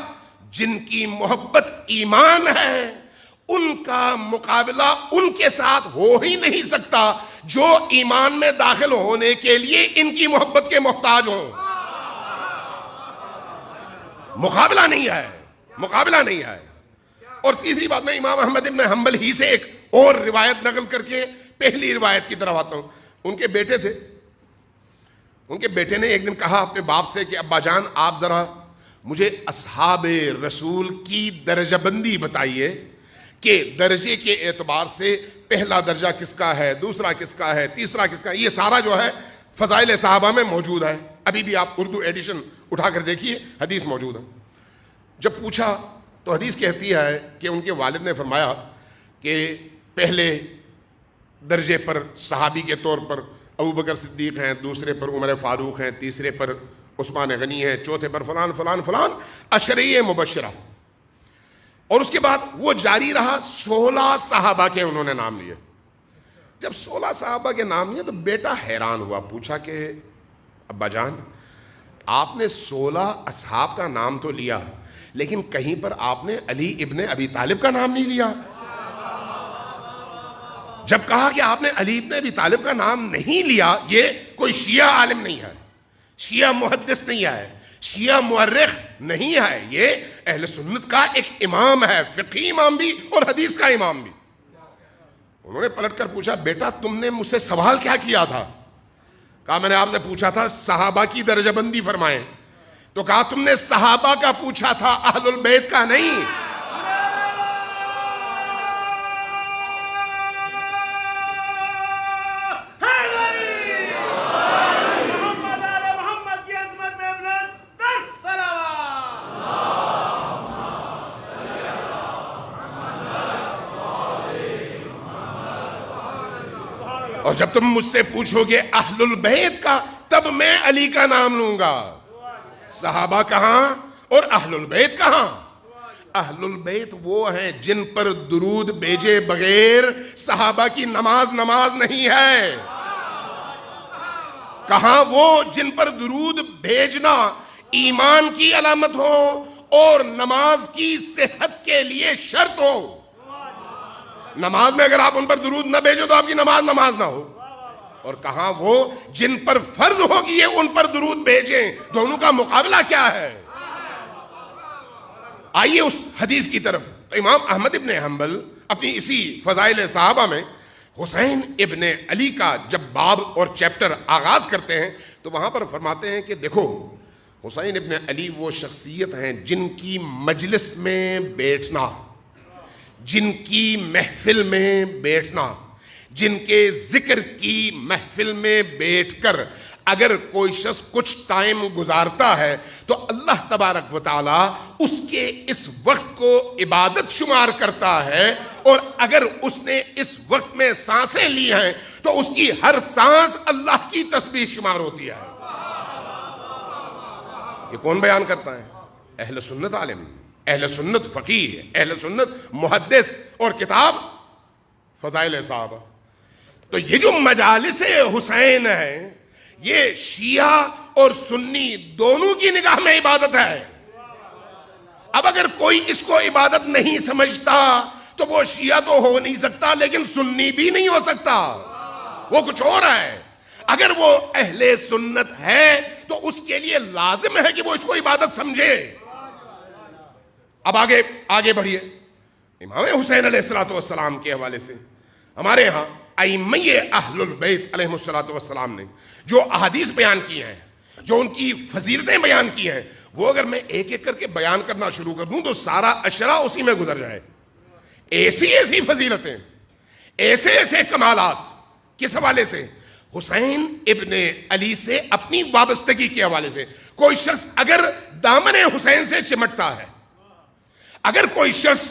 جن کی محبت ایمان ہے ان کا مقابلہ ان کے ساتھ ہو ہی نہیں سکتا جو ایمان میں داخل ہونے کے لیے ان کی محبت کے محتاج ہوں. مقابلہ نہیں ہے، مقابلہ نہیں ہے. اور تیسری بات میں امام احمد بن حنبل ہی سے ایک اور روایت نقل کر کے پہلی روایت کی طرف آتا ہوں. ان کے بیٹے تھے، ان کے بیٹے نے ایک دن کہا اپنے باپ سے کہ ابا جان آپ ذرا مجھے اصحاب رسول کی درجہ بندی بتائیے کہ درجے کے اعتبار سے پہلا درجہ کس کا ہے، دوسرا کس کا ہے، تیسرا کس کا ہے. یہ سارا جو ہے فضائل صحابہ میں موجود ہے. ابھی بھی آپ اردو ایڈیشن اٹھا کر دیکھیے، حدیث موجود ہے. جب پوچھا تو حدیث کہتی ہے کہ ان کے والد نے فرمایا کہ پہلے درجے پر صحابی کے طور پر ابوبکر صدیق ہیں، دوسرے پر عمر فاروق ہیں، تیسرے پر عثمان غنی ہے، چوتھے پر فلان فلان فلان عشریہ مبشرہ. اور اس کے بعد وہ جاری رہا. 16 صحابہ کے انہوں نے نام لیے. جب 16 صحابہ کے نام لیے تو بیٹا حیران ہوا، پوچھا کہ ابا جان آپ نے 16 اصحاب کا نام تو لیا لیکن کہیں پر آپ نے علی ابن ابی طالب کا نام نہیں لیا. جب کہا کہ آپ نے علی ابن ابی طالب کا نام نہیں لیا، یہ کوئی شیعہ عالم نہیں ہے، شیعہ محدث نہیں ہے، شیعہ مورخ نہیں ہے، یہ اہل سنت کا ایک امام ہے، فقہی امام بھی اور حدیث کا امام بھی. انہوں نے پلٹ کر پوچھا بیٹا تم نے مجھ سے سوال کیا کیا تھا؟ کہا میں نے آپ سے پوچھا تھا صحابہ کی درجہ بندی فرمائیں. تو کہا تم نے صحابہ کا پوچھا تھا اہل البیت کا نہیں. اور جب تم مجھ سے پوچھو گے اہل البیت کا تب میں علی کا نام لوں گا. صحابہ کہاں اور اہل البیت کہاں؟ اہل البیت وہ ہیں جن پر درود بھیجے بغیر صحابہ کی نماز نہیں ہے. کہاں وہ جن پر درود بھیجنا ایمان کی علامت ہو اور نماز کی صحت کے لیے شرط ہو. نماز میں اگر آپ ان پر درود نہ بھیجو تو آپ کی نماز نہ ہو. اور کہاں وہ جن پر فرض ہوگی ان پر درود بھیجیں. دونوں کا مقابلہ کیا ہے؟ آئیے اس حدیث کی طرف. امام احمد ابن حنبل اپنی اسی فضائل صحابہ میں حسین ابن علی کا جب باب اور چیپٹر آغاز کرتے ہیں تو وہاں پر فرماتے ہیں کہ دیکھو حسین ابن علی وہ شخصیت ہیں جن کی مجلس میں بیٹھنا، جن کی محفل میں بیٹھنا، جن کے ذکر کی محفل میں بیٹھ کر اگر کوئی شخص کچھ ٹائم گزارتا ہے تو اللہ تبارک و تعالی اس کے اس وقت کو عبادت شمار کرتا ہے. اور اگر اس نے اس وقت میں سانسیں لی ہیں تو اس کی ہر سانس اللہ کی تسبیح شمار ہوتی ہے. یہ کون بیان کرتا ہے؟ اہل سنت عالم، اہل سنت فقیہ، اہل سنت محدث، اور کتاب فضائل صحابہ. تو یہ جو مجالس حسین ہے یہ شیعہ اور سنی دونوں کی نگاہ میں عبادت ہے. اب اگر کوئی اس کو عبادت نہیں سمجھتا تو وہ شیعہ تو ہو نہیں سکتا لیکن سنی بھی نہیں ہو سکتا، وہ کچھ اور ہے. اگر وہ اہل سنت ہے تو اس کے لیے لازم ہے کہ وہ اس کو عبادت سمجھے. اب آگے بڑھیے. امام حسین علیہ السلام کے حوالے سے ہمارے ہاں ائمہ اہل البیت علیہ السلام نے جو احادیث بیان کی ہیں، جو ان کی فضیلتیں بیان کی ہیں، وہ اگر میں ایک ایک کر کے بیان کرنا شروع کر دوں تو سارا اشرا اسی میں گزر جائے. ایسی فضیلتیں، ایسے کمالات. کس حوالے سے؟ حسین ابن علی سے اپنی وابستگی کے حوالے سے. کوئی شخص اگر دامن حسین سے چمٹتا ہے، اگر کوئی شخص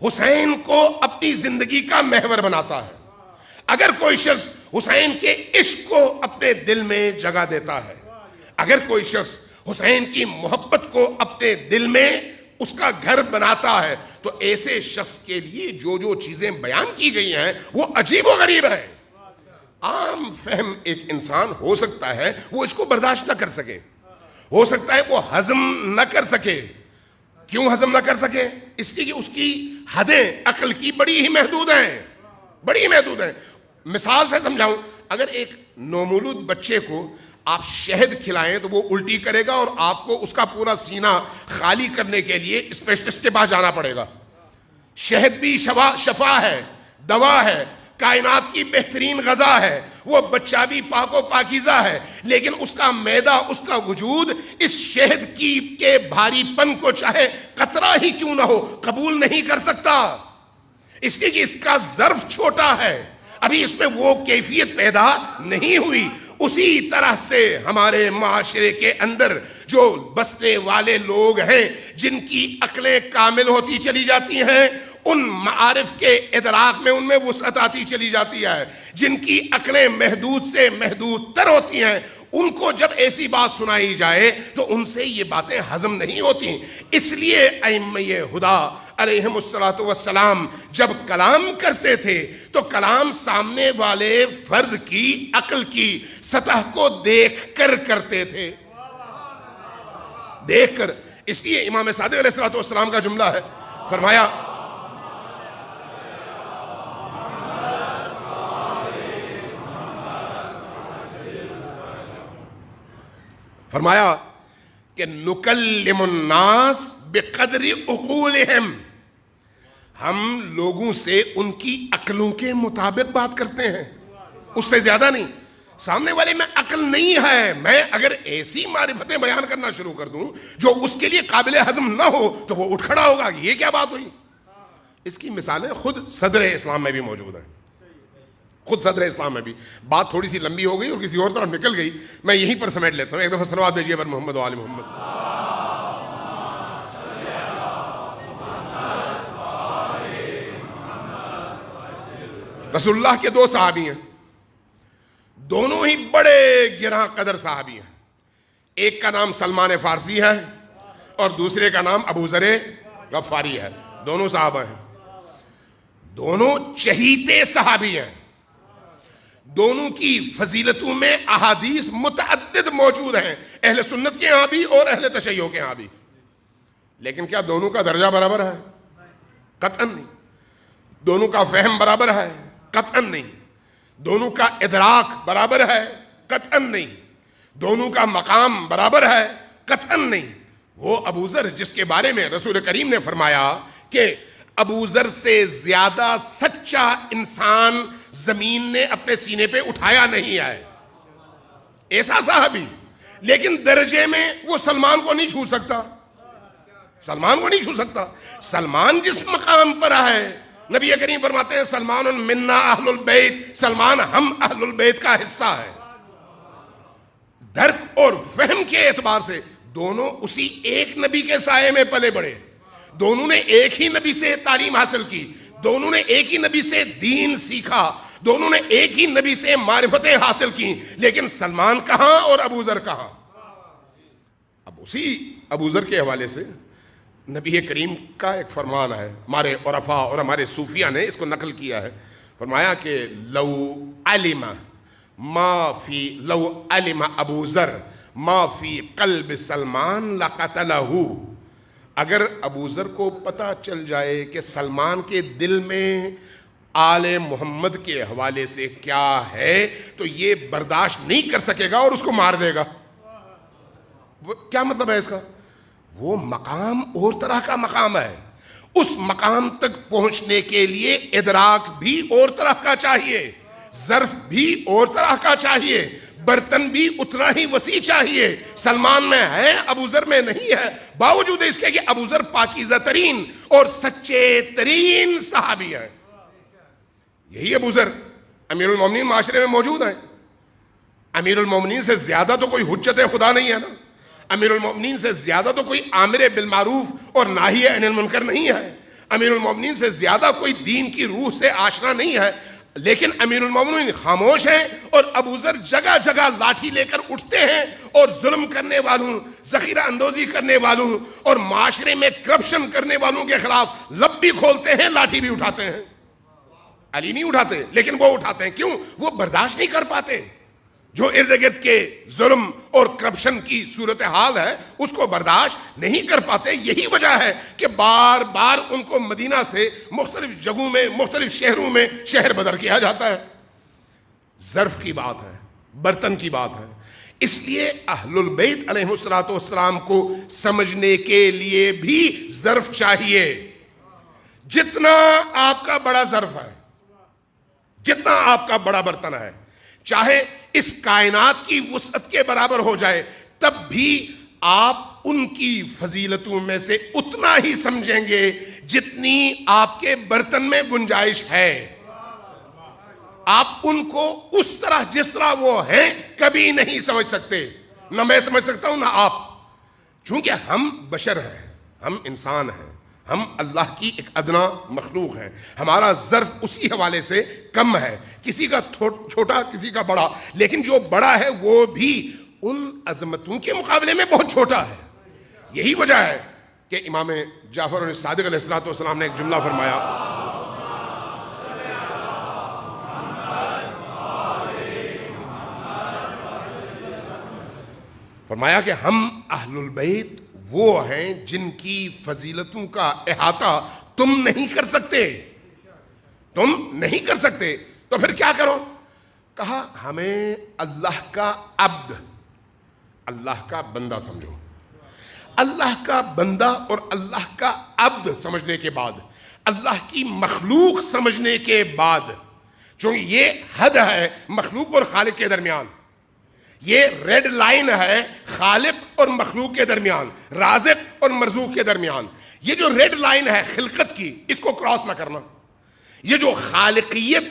حسین کو اپنی زندگی کا محور بناتا ہے، اگر کوئی شخص حسین کے عشق کو اپنے دل میں جگہ دیتا ہے، اگر کوئی شخص حسین کی محبت کو اپنے دل میں اس کا گھر بناتا ہے تو ایسے شخص کے لیے جو چیزیں بیان کی گئی ہیں وہ عجیب و غریب ہے. عام فہم ایک انسان ہو سکتا ہے وہ اس کو برداشت نہ کر سکے، ہو سکتا ہے وہ ہضم نہ کر سکے. کیوں ہضم نہ کر سکے؟ اس لیے کہ اس کی حدیں عقل کی بڑی ہی محدود ہیں. مثال سے سمجھاؤں، اگر ایک نومولود بچے کو آپ شہد کھلائیں تو وہ الٹی کرے گا اور آپ کو اس کا پورا سینہ خالی کرنے کے لیے اسپیشلسٹ کے پاس جانا پڑے گا. شہد بھی شفا ہے، دوا ہے، کائنات کی بہترین غذا ہے. وہ بچہ بھی پاک و پاکیزہ ہے، لیکن اس کا معدہ، اس کا وجود اس شہد کے بھاری پن کو چاہے قطرہ ہی کیوں نہ ہو قبول نہیں کر سکتا، اس لیے کہ اس کا ظرف چھوٹا ہے، ابھی اس میں وہ کیفیت پیدا نہیں ہوئی. اسی طرح سے ہمارے معاشرے کے اندر جو بسنے والے لوگ ہیں جن کی عقلیں کامل ہوتی چلی جاتی ہیں، ان معارف کے ادراک میں ان میں وسعت آتی چلی جاتی ہے، جن کی عقلیں محدود سے محدود تر ہوتی ہیں، ان کو جب ایسی بات سنائی جائے تو ان سے یہ باتیں ہضم نہیں ہوتی. اس لیے ائمہ خدا علیہم السلام جب کلام کرتے تھے تو کلام سامنے والے فرد کی عقل کی سطح کو دیکھ کر کرتے تھے، دیکھ کر. اس لیے امام صادق علیہ السلام کا جملہ ہے، فرمایا کہ نکلم الناس بقدر عقولہم، ہم لوگوں سے ان کی عقلوں کے مطابق بات کرتے ہیں، اس سے زیادہ نہیں۔ سامنے والے میں عقل نہیں ہے، میں اگر ایسی معرفتیں بیان کرنا شروع کر دوں جو اس کے لیے قابل ہضم نہ ہو تو وہ اٹھ کھڑا ہوگا کہ یہ کیا بات ہوئی۔ اس کی مثالیں خود صدر اسلام میں بھی موجود ہیں، خود صدر اسلام میں بھی۔ بات تھوڑی سی لمبی ہو گئی اور کسی اور طرف نکل گئی، میں یہیں پر سمیٹ لیتا ہوں۔ ایک دفعہ صلوات بھیجیے پر محمد و آل محمد۔ رسول اللہ کے دو صحابی ہیں، دونوں ہی بڑے گراں قدر صحابی ہیں۔ ایک کا نام سلمان فارسی ہے اور دوسرے کا نام ابو ذر غفاری ہے، دونوں صحابہ ہیں، دونوں چہیتے صحابی ہیں، دونوں کی فضیلتوں میں احادیث متعدد موجود ہیں، اہل سنت کے ہاں بھی اور اہل تشیع کے ہاں بھی۔ لیکن کیا دونوں کا درجہ برابر ہے؟ قطعاً نہیں۔ دونوں کا فہم برابر ہے؟ قطعاً نہیں۔ دونوں کا ادراک برابر ہے؟ قطعاً نہیں۔ دونوں کا مقام برابر ہے؟ قطعاً نہیں۔ وہ ابو ذر جس کے بارے میں رسول کریم نے فرمایا کہ ابو ذر سے زیادہ سچا انسان زمین نے اپنے سینے پہ اٹھایا نہیں ہے، ایسا صحابی، لیکن درجے میں وہ سلمان کو نہیں چھو سکتا، سلمان کو نہیں چھو سکتا۔ سلمان جس مقام پر ہے، نبی کریم فرماتے ہیں سلمان منا اہل البیت، سلمان ہم اہل البیت کا حصہ ہے۔ درک اور فہم کے اعتبار سے دونوں اسی ایک نبی کے سائے میں پلے بڑھے، دونوں نے ایک ہی نبی سے تعلیم حاصل کی، دونوں نے ایک ہی نبی سے دین سیکھا، دونوں نے ایک ہی نبی سے معرفتیں حاصل کی، لیکن سلمان کہاں اور ابو ذر کہاں؟ اب اسی ابو ذر کے حوالے سے نبی کریم کا ایک فرمان ہے، ہمارے عرفاء اور ہمارے صوفیہ نے اس کو نقل کیا ہے، فرمایا کہ لو علم ابو ذر ما فی قلب سلمان لقتلہ، اگر ابو ذر کو پتہ چل جائے کہ سلمان کے دل میں آل محمد کے حوالے سے کیا ہے تو یہ برداشت نہیں کر سکے گا اور اس کو مار دے گا۔ کیا مطلب ہے اس کا؟ وہ مقام اور طرح کا مقام ہے، اس مقام تک پہنچنے کے لیے ادراک بھی اور طرح کا چاہیے، ظرف بھی اور طرح کا چاہیے، برتن بھی اتنا ہی وسیع چاہیے۔ سلمان میں ہے، ابو ذر میں نہیں ہے، باوجود اس کے کہ ابو ذر پاکیزہ ترین اور سچے ترین صحابی ہے۔ یہی ابو ذر امیر المومنین معاشرے میں موجود ہیں۔ امیر المومنین سے زیادہ تو کوئی حجت خدا نہیں ہے نا، امیر المومنین سے زیادہ تو کوئی عامر بالمعروف اور ناہی عن المنکر نہیں ہے، امیر المومنین سے زیادہ کوئی دین کی روح سے آشنا نہیں ہے، لیکن امیر المومنین خاموش ہیں اور ابو ذر جگہ جگہ لاٹھی لے کر اٹھتے ہیں اور ظلم کرنے والوں، ذخیرہ اندوزی کرنے والوں اور معاشرے میں کرپشن کرنے والوں کے خلاف لب بھی کھولتے ہیں، لاٹھی بھی اٹھاتے ہیں۔ علی نہیں اٹھاتے لیکن وہ اٹھاتے ہیں، کیوں؟ وہ برداشت نہیں کر پاتے، جو ارد گرد کے ظلم اور کرپشن کی صورتحال ہے اس کو برداشت نہیں کر پاتے۔ یہی وجہ ہے کہ بار بار ان کو مدینہ سے مختلف جگہوں میں، مختلف شہروں میں شہر بدر کیا جاتا ہے۔ ظرف کی بات ہے، برتن کی بات ہے، اس لیے اہل البیت علیہ السلام کو سمجھنے کے لیے بھی ظرف چاہیے۔ جتنا آپ کا بڑا ظرف ہے، جتنا آپ کا بڑا برتن ہے، چاہے اس کائنات کی وسعت کے برابر ہو جائے، تب بھی آپ ان کی فضیلتوں میں سے اتنا ہی سمجھیں گے جتنی آپ کے برتن میں گنجائش ہے۔ آپ ان کو اس طرح جس طرح وہ ہیں کبھی نہیں سمجھ سکتے، نہ میں سمجھ سکتا ہوں نہ آپ، چونکہ ہم بشر ہیں، ہم انسان ہیں، ہم اللہ کی ایک ادنا مخلوق ہیں، ہمارا ظرف اسی حوالے سے کم ہے، کسی کا چھوٹا کسی کا بڑا، لیکن جو بڑا ہے وہ بھی ان عظمتوں کے مقابلے میں بہت چھوٹا ہے۔ یہی وجہ ہے کہ امام جعفر صادق علیہ السلام نے ایک جملہ فرمایا کہ ہم اہل البیت وہ ہیں جن کی فضیلتوں کا احاطہ تم نہیں کر سکتے، تم نہیں کر سکتے، تو پھر کیا کرو؟ کہا ہمیں اللہ کا عبد، اللہ کا بندہ سمجھو۔ اللہ کا بندہ اور اللہ کا عبد سمجھنے کے بعد اللہ کی مخلوق سمجھنے کے بعد، چونکہ یہ حد ہے مخلوق اور خالق کے درمیان، یہ ریڈ لائن ہے خالق اور مخلوق کے درمیان، رازق اور مرزوق کے درمیان، یہ جو ریڈ لائن ہے خلقت کی، اس کو کراس نہ کرنا. یہ جو خالقیت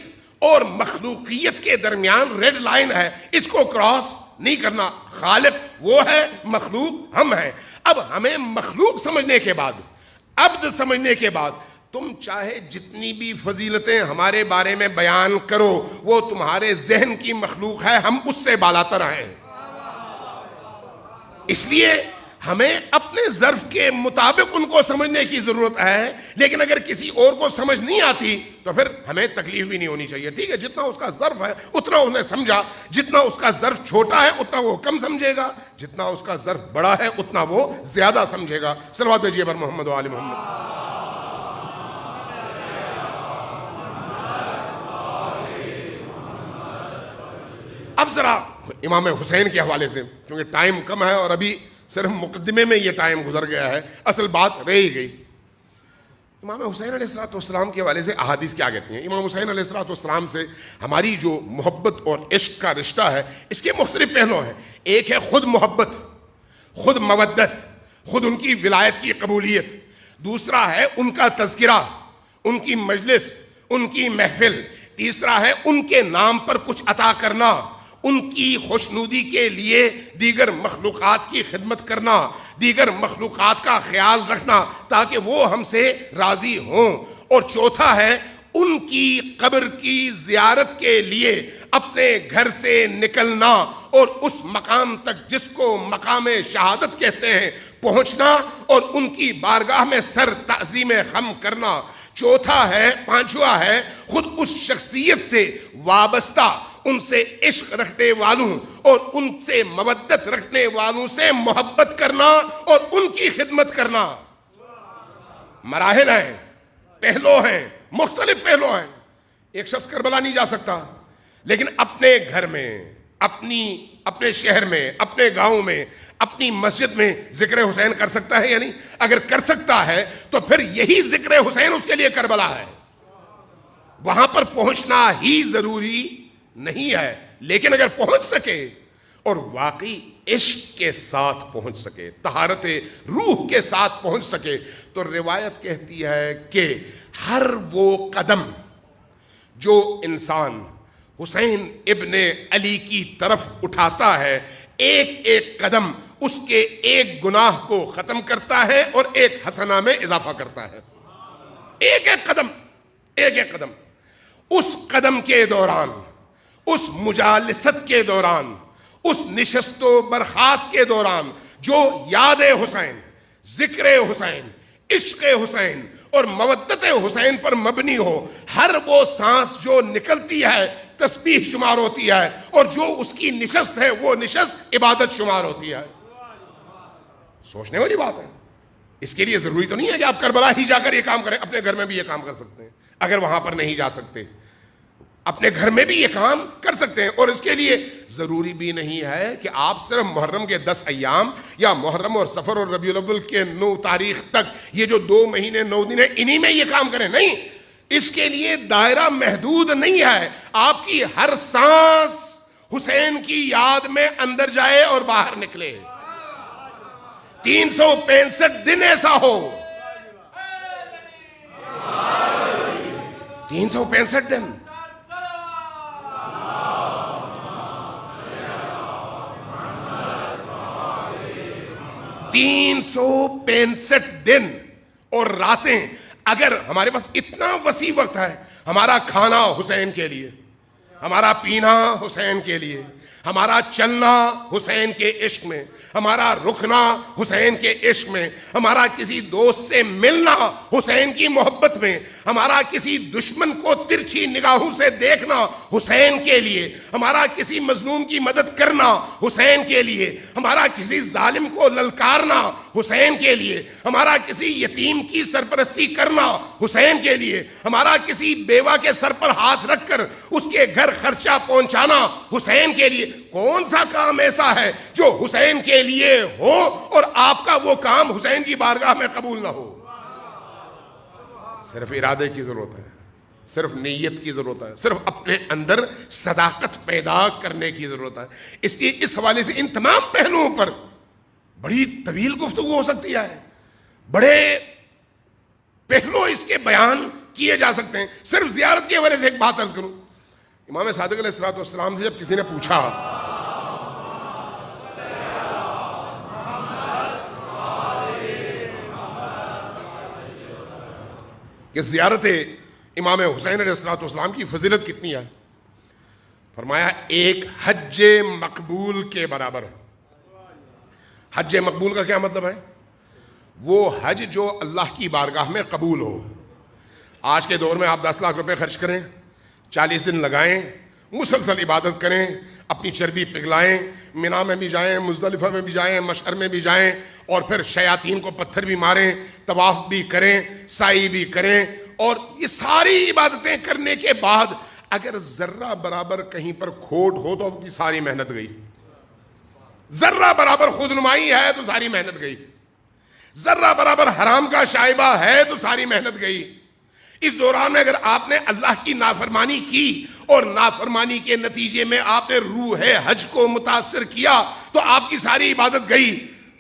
اور مخلوقیت کے درمیان ریڈ لائن ہے، اس کو کراس نہیں کرنا. خالق وہ ہے، مخلوق ہم ہیں. اب ہمیں مخلوق سمجھنے کے بعد، عبد سمجھنے کے بعد، تم چاہے جتنی بھی فضیلتیں ہمارے بارے میں بیان کرو، وہ تمہارے ذہن کی مخلوق ہے، ہم اس سے بالاتر ہیں. اس لیے ہمیں اپنے ظرف کے مطابق ان کو سمجھنے کی ضرورت ہے، لیکن اگر کسی اور کو سمجھ نہیں آتی تو پھر ہمیں تکلیف بھی نہیں ہونی چاہیے. ٹھیک ہے، جتنا اس کا ظرف ہے اتنا انہیں سمجھا، جتنا اس کا ظرف چھوٹا ہے اتنا وہ کم سمجھے گا، جتنا اس کا ظرف بڑا ہے اتنا وہ زیادہ سمجھے گا. صلوات بھیجیے بر محمد و آل محمد. اب ذرا امام حسین کے حوالے سے، چونکہ ٹائم کم ہے اور ابھی صرف مقدمے میں یہ ٹائم گزر گیا ہے، اصل بات رہ ہی گئی. امام حسین علیہ السلام کے حوالے سے احادیث کیا کہتی ہیں؟ امام حسین علیہ السلام سے ہماری جو محبت اور عشق کا رشتہ ہے، اس کے مختلف پہلو ہیں. ایک ہے خود محبت، خود مودت، خود ان کی ولایت کی قبولیت. دوسرا ہے ان کا تذکرہ، ان کی مجلس، ان کی محفل. تیسرا ہے ان کے نام پر کچھ عطا کرنا، ان کی خوشنودی کے لیے دیگر مخلوقات کی خدمت کرنا، دیگر مخلوقات کا خیال رکھنا تاکہ وہ ہم سے راضی ہوں. اور چوتھا ہے ان کی قبر کی زیارت کے لیے اپنے گھر سے نکلنا اور اس مقام تک جس کو مقام شہادت کہتے ہیں پہنچنا اور ان کی بارگاہ میں سر تعظیم خم کرنا. پانچواں ہے خود اس شخصیت سے وابستہ، ان سے عشق رکھنے والوں اور ان سے مودت رکھنے والوں سے محبت کرنا اور ان کی خدمت کرنا. مراحل ہیں، پہلو ہیں، مختلف پہلو ہیں. ایک شخص کربلا نہیں جا سکتا، لیکن اپنے گھر میں، اپنے شہر میں، اپنے گاؤں میں، اپنی مسجد میں ذکر حسین کر سکتا ہے یا نہیں؟ اگر کر سکتا ہے تو پھر یہی ذکر حسین اس کے لیے کربلا ہے. وہاں پر پہنچنا ہی ضروری نہیں ہے، لیکن اگر پہنچ سکے اور واقعی عشق کے ساتھ پہنچ سکے، طہارت روح کے ساتھ پہنچ سکے، تو روایت کہتی ہے کہ ہر وہ قدم جو انسان حسین ابن علی کی طرف اٹھاتا ہے، ایک ایک قدم اس کے ایک گناہ کو ختم کرتا ہے اور ایک حسنہ میں اضافہ کرتا ہے. ایک ایک قدم، ایک ایک قدم. اس قدم کے دوران، اس مجالست کے دوران، اس نشست و برخاست کے دوران جو یاد حسین، ذکر حسین، عشق حسین اور مودت حسین پر مبنی ہو، ہر وہ سانس جو نکلتی ہے تسبیح شمار ہوتی ہے، اور جو اس کی نشست ہے وہ نشست عبادت شمار ہوتی ہے. سوچنے والی بات ہے. اس کے لیے ضروری تو نہیں ہے کہ آپ کربلا ہی جا کر یہ کام کریں، اپنے گھر میں بھی یہ کام کر سکتے ہیں. اگر وہاں پر نہیں جا سکتے، اپنے گھر میں بھی یہ کام کر سکتے ہیں. اور اس کے لیے ضروری بھی نہیں ہے کہ آپ صرف محرم کے 10 ایام یا محرم اور صفر اور ربیع الاول کے 9 تاریخ تک، یہ جو 2 مہینے 9 دن ہیں، انہی میں یہ کام کریں. نہیں، اس کے لیے دائرہ محدود نہیں ہے. آپ کی ہر سانس حسین کی یاد میں اندر جائے اور باہر نکلے. 365 دن ایسا ہو، 365 دن. تین 365 دن اور راتیں. اگر ہمارے پاس اتنا وسیع وقت ہے، ہمارا کھانا حسین کے لیے، ہمارا پینا حسین کے لیے، ہمارا چلنا حسین کے عشق میں، ہمارا رکنا حسین کے عشق میں، ہمارا کسی دوست سے ملنا حسین کی محبت میں، ہمارا کسی دشمن کو ترچھی نگاہوں سے دیکھنا حسین کے لیے، ہمارا کسی مظلوم کی مدد کرنا حسین کے لیے، ہمارا کسی ظالم کو للکارنا حسین کے لیے، ہمارا کسی یتیم کی سرپرستی کرنا حسین کے لیے، ہمارا کسی بیوہ کے سر پر ہاتھ رکھ کر اس کے گھر خرچہ پہنچانا حسین کے لیے. کون سا کام ایسا ہے جو حسین کے لیے ہو اور آپ کا وہ کام حسین کی بارگاہ میں قبول نہ ہو؟ صرف ارادے کی ضرورت ہے، صرف نیت کی ضرورت ہے، صرف اپنے اندر صداقت پیدا کرنے کی ضرورت ہے. اس لیے اس حوالے سے ان تمام پہلوؤں پر بڑی طویل گفتگو ہو سکتی ہے، بڑے پہلو اس کے بیان کیے جا سکتے ہیں. صرف زیارت کے حوالے سے ایک بات عرض کروں. امام صادق علیہ السلام سے جب کسی نے پوچھا کہ زیارت امام حسین علیہ السلام کی فضیلت کتنی ہے، فرمایا ایک حج مقبول کے برابر ہے. حج مقبول کا کیا مطلب ہے؟ وہ حج جو اللہ کی بارگاہ میں قبول ہو. آج کے دور میں آپ 10 لاکھ روپے خرچ کریں، 40 دن لگائیں، مسلسل عبادت کریں، اپنی چربی پگھلائیں، مینا میں بھی جائیں، مزدلفہ میں بھی جائیں، مشعر میں بھی جائیں، اور پھر شیاطین کو پتھر بھی ماریں، طواف بھی کریں، سعی بھی کریں، اور یہ ساری عبادتیں کرنے کے بعد اگر ذرہ برابر کہیں پر کھوٹ ہو تو آپ کی ساری محنت گئی. ذرہ برابر خود نمائی ہے تو ساری محنت گئی. ذرہ برابر حرام کا شائبہ ہے تو ساری محنت گئی. اس دوران میں اگر آپ نے اللہ کی نافرمانی کی اور نافرمانی کے نتیجے میں آپ نے روح حج کو متاثر کیا تو آپ کی ساری عبادت گئی.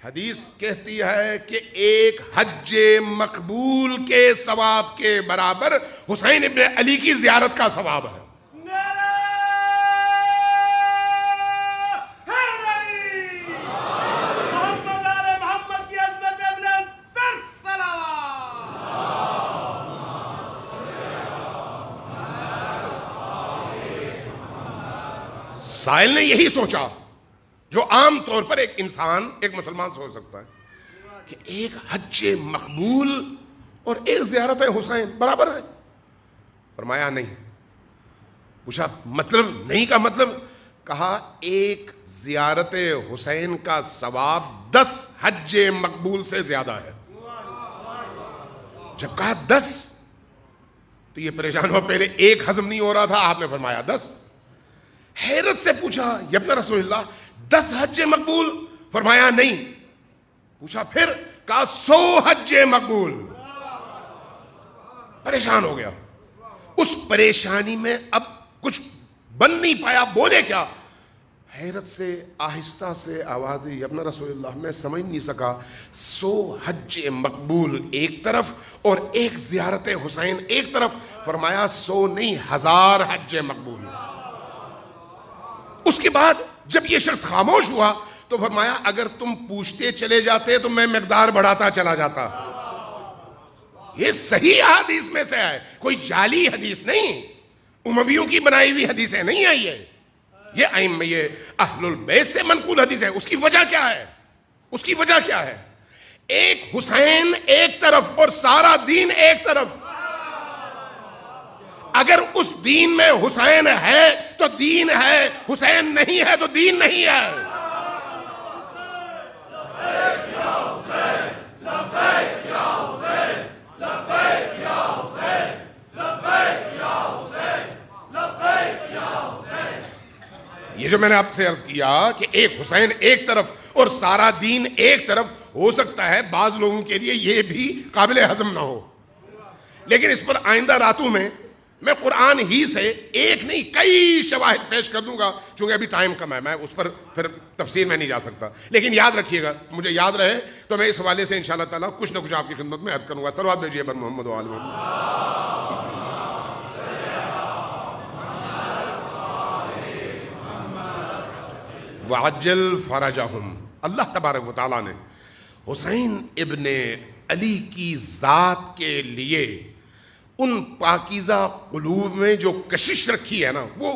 حدیث کہتی ہے کہ ایک حج مقبول کے ثواب کے برابر حسین ابن علی کی زیارت کا ثواب ہے. سائل نے یہی سوچا جو عام طور پر ایک انسان، ایک مسلمان سوچ سکتا ہے کہ ایک حج مقبول اور ایک زیارت حسین برابر ہے. فرمایا نہیں. پوچھا مطلب؟ نہیں کا مطلب؟ کہا ایک زیارت حسین کا ثواب 10 حج مقبول سے زیادہ ہے. جب کہا 10 تو یہ پریشان ہوا، پہلے ایک ہضم نہیں ہو رہا تھا، آپ نے فرمایا 10. حیرت سے پوچھا یا ابن رسول اللہ 10 حج مقبول؟ فرمایا نہیں. پوچھا پھر؟ کہا 100 حج مقبول. پریشان ہو گیا. اس پریشانی میں اب کچھ بن نہیں پایا، بولے کیا؟ حیرت سے آہستہ سے آواز دی، ابن رسول اللہ میں سمجھ نہیں سکا. 100 حج مقبول ایک طرف اور ایک زیارت حسین ایک طرف. فرمایا 100 نہیں 1000 حج مقبول. اس کے بعد جب یہ شخص خاموش ہوا تو فرمایا اگر تم پوچھتے چلے جاتے تو میں مقدار بڑھاتا چلا جاتا. یہ صحیح حدیث میں سے ہے، کوئی جعلی حدیث نہیں، امویوں کی بنائی ہوئی حدیثیں نہیں آئی ہے. یہ اہل البیت سے منقول حدیث ہے. اس کی وجہ کیا ہے؟ اس کی وجہ کیا ہے؟ ایک حسین ایک طرف اور سارا دین ایک طرف. اگر اس دین میں حسین ہے تو دین ہے، حسین نہیں ہے تو دین نہیں ہے. یہ جو میں نے آپ سے عرض کیا کہ ایک حسین ایک طرف اور سارا دین ایک طرف، ہو سکتا ہے بعض لوگوں کے لیے یہ بھی قابل ہضم نہ ہو، لیکن اس پر آئندہ راتوں میں میں قرآن ہی سے ایک نہیں کئی شواہد پیش کر دوں گا. چونکہ ابھی ٹائم کم ہے، میں اس پر پھر تفصیل میں نہیں جا سکتا، لیکن یاد رکھیے گا، مجھے یاد رہے تو میں اس حوالے سے انشاءاللہ تعالیٰ کچھ نہ کچھ آپ کی خدمت میں عرض کروں گا. صلوات بھیجیے بر محمد و آل محمد. وعجل فرجہم. اللہ تبارک و تعالیٰ نے حسین ابن علی کی ذات کے لیے ان پاکیزہ قلوب میں جو کشش رکھی ہے نا، وہ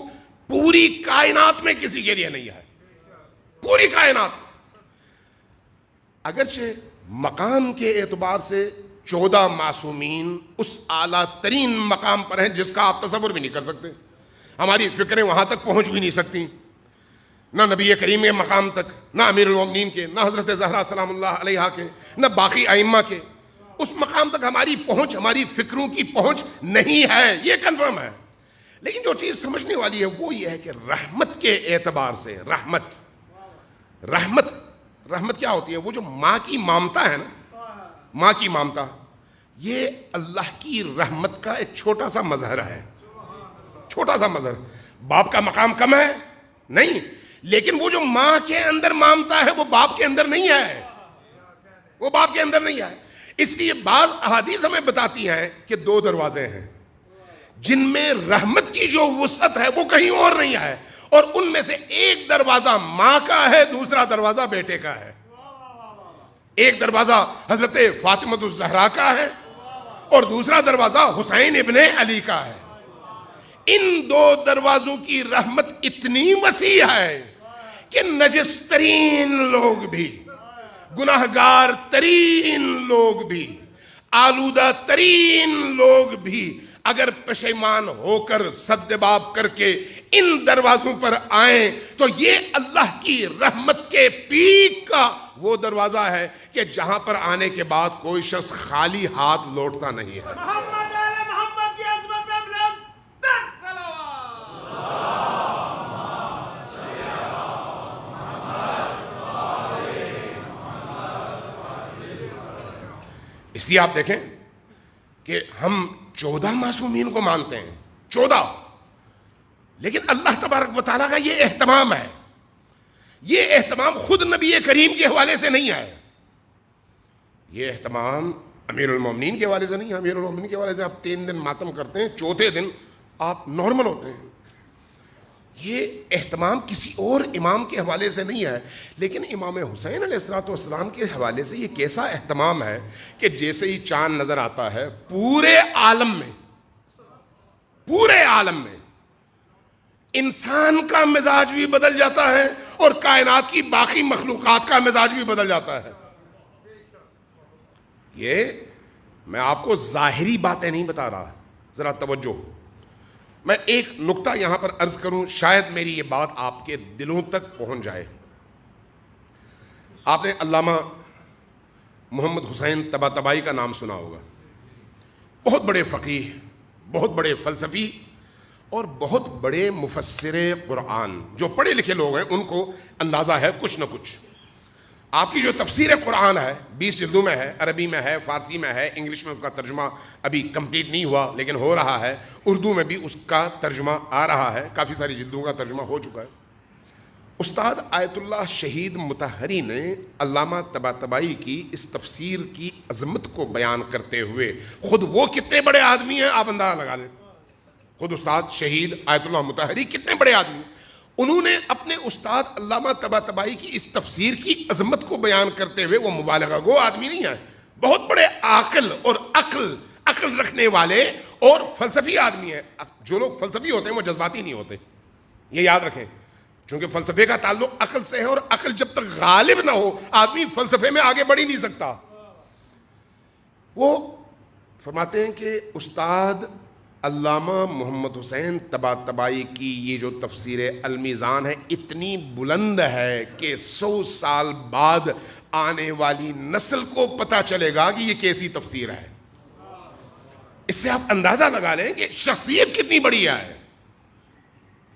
پوری کائنات میں کسی کے لیے نہیں ہے. پوری کائنات. اگرچہ مقام کے اعتبار سے 14 معصومین اس اعلیٰ ترین مقام پر ہیں جس کا آپ تصور بھی نہیں کر سکتے. ہماری فکریں وہاں تک پہنچ بھی نہیں سکتی، نہ نبی کریم کے مقام تک، نہ امیر المومنین کے، نہ حضرت زہرا سلام اللہ علیہا کے، نہ باقی ائمہ کے. اس مقام تک ہماری پہنچ، ہماری فکروں کی پہنچ نہیں ہے، یہ کنفرم ہے. لیکن جو چیز سمجھنے والی ہے وہ یہ ہے کہ رحمت کے اعتبار سے رحمت کیا ہوتی ہے؟ وہ جو ماں کی مامتا ہے نا، ماں کی مامتا، یہ اللہ کی رحمت کا ایک چھوٹا سا مظہر ہے، چھوٹا سا مظہر. باپ کا مقام کم ہے نہیں، لیکن وہ جو ماں کے اندر مامتا ہے وہ باپ کے اندر نہیں ہے، وہ باپ کے اندر نہیں ہے. اس لیے بعض احادیث ہمیں بتاتی ہیں کہ 2 دروازے ہیں جن میں رحمت کی جو وسعت ہے وہ کہیں اور نہیں ہے، اور ان میں سے ایک دروازہ ماں کا ہے، دوسرا دروازہ بیٹے کا ہے. ایک دروازہ حضرت فاطمہ الزہرا کا ہے اور دوسرا دروازہ حسین ابن علی کا ہے. ان 2 دروازوں کی رحمت اتنی وسیع ہے کہ نجس ترین لوگ بھی، گناہگار ترین لوگ بھی، آلودہ ترین لوگ بھی اگر پشیمان ہو کر سدباب کر کے ان دروازوں پر آئیں تو یہ اللہ کی رحمت کے پیک کا وہ دروازہ ہے کہ جہاں پر آنے کے بعد کوئی شخص خالی ہاتھ لوٹتا نہیں ہے. محمد علی محمد کی عظمت میں بلند تر صلوات. اس لیے آپ دیکھیں کہ ہم 14 معصومین کو مانتے ہیں، 14، لیکن اللہ تبارک و تعالیٰ کا یہ اہتمام ہے، یہ اہتمام خود نبی کریم کے حوالے سے نہیں ہے، یہ اہتمام امیر المومنین کے حوالے سے نہیں ہے. امیر المومنین کے حوالے سے آپ 3 دن ماتم کرتے ہیں، چوتھے دن آپ نارمل ہوتے ہیں. یہ اہتمام کسی اور امام کے حوالے سے نہیں ہے، لیکن امام حسین علیہ السلام کے حوالے سے یہ کیسا اہتمام ہے کہ جیسے ہی چاند نظر آتا ہے پورے عالم میں انسان کا مزاج بھی بدل جاتا ہے اور کائنات کی باقی مخلوقات کا مزاج بھی بدل جاتا ہے. یہ میں آپ کو ظاہری باتیں نہیں بتا رہا، ذرا توجہ. میں ایک نقطہ یہاں پر عرض کروں، شاید میری یہ بات آپ کے دلوں تک پہنچ جائے. آپ نے علامہ محمد حسین طباطبائی کا نام سنا ہوگا. بہت بڑے فقیہ، بہت بڑے فلسفی اور بہت بڑے مفسر قرآن. جو پڑھے لکھے لوگ ہیں ان کو اندازہ ہے کچھ نہ کچھ. آپ کی جو تفسیر قرآن ہے 20 جلدوں میں ہے، عربی میں ہے، فارسی میں ہے، انگلش میں اس کا ترجمہ ابھی کمپلیٹ نہیں ہوا لیکن ہو رہا ہے، اردو میں بھی اس کا ترجمہ آ رہا ہے، کافی ساری جلدوں کا ترجمہ ہو چکا ہے. استاد آیت اللہ شہید مطہری نے علامہ طباطبائی کی اس تفسیر کی عظمت کو بیان کرتے ہوئے، خود وہ کتنے بڑے آدمی ہیں آپ اندازہ لگا لیں، خود استاد شہید آیت اللہ مطہری کتنے بڑے آدمی ہیں، انہوں نے اپنے استاد علامہ طباطبائی کی اس تفسیر کی عظمت کو بیان کرتے ہوئے، وہ مبالغہ گو آدمی نہیں ہے، بہت بڑے عاقل اور عقل رکھنے والے اور فلسفی آدمی ہیں. جو لوگ فلسفی ہوتے ہیں وہ جذباتی نہیں ہوتے، یہ یاد رکھیں، چونکہ فلسفے کا تعلق عقل سے ہے اور عقل جب تک غالب نہ ہو آدمی فلسفے میں آگے بڑھ ہی نہیں سکتا. وہ فرماتے ہیں کہ استاد علامہ محمد حسین طباطبائی کی یہ جو تفسیر المیزان ہے اتنی بلند ہے کہ 100 سال بعد آنے والی نسل کو پتہ چلے گا کہ یہ کیسی تفسیر ہے. اس سے آپ اندازہ لگا لیں کہ شخصیت کتنی بڑی ہے،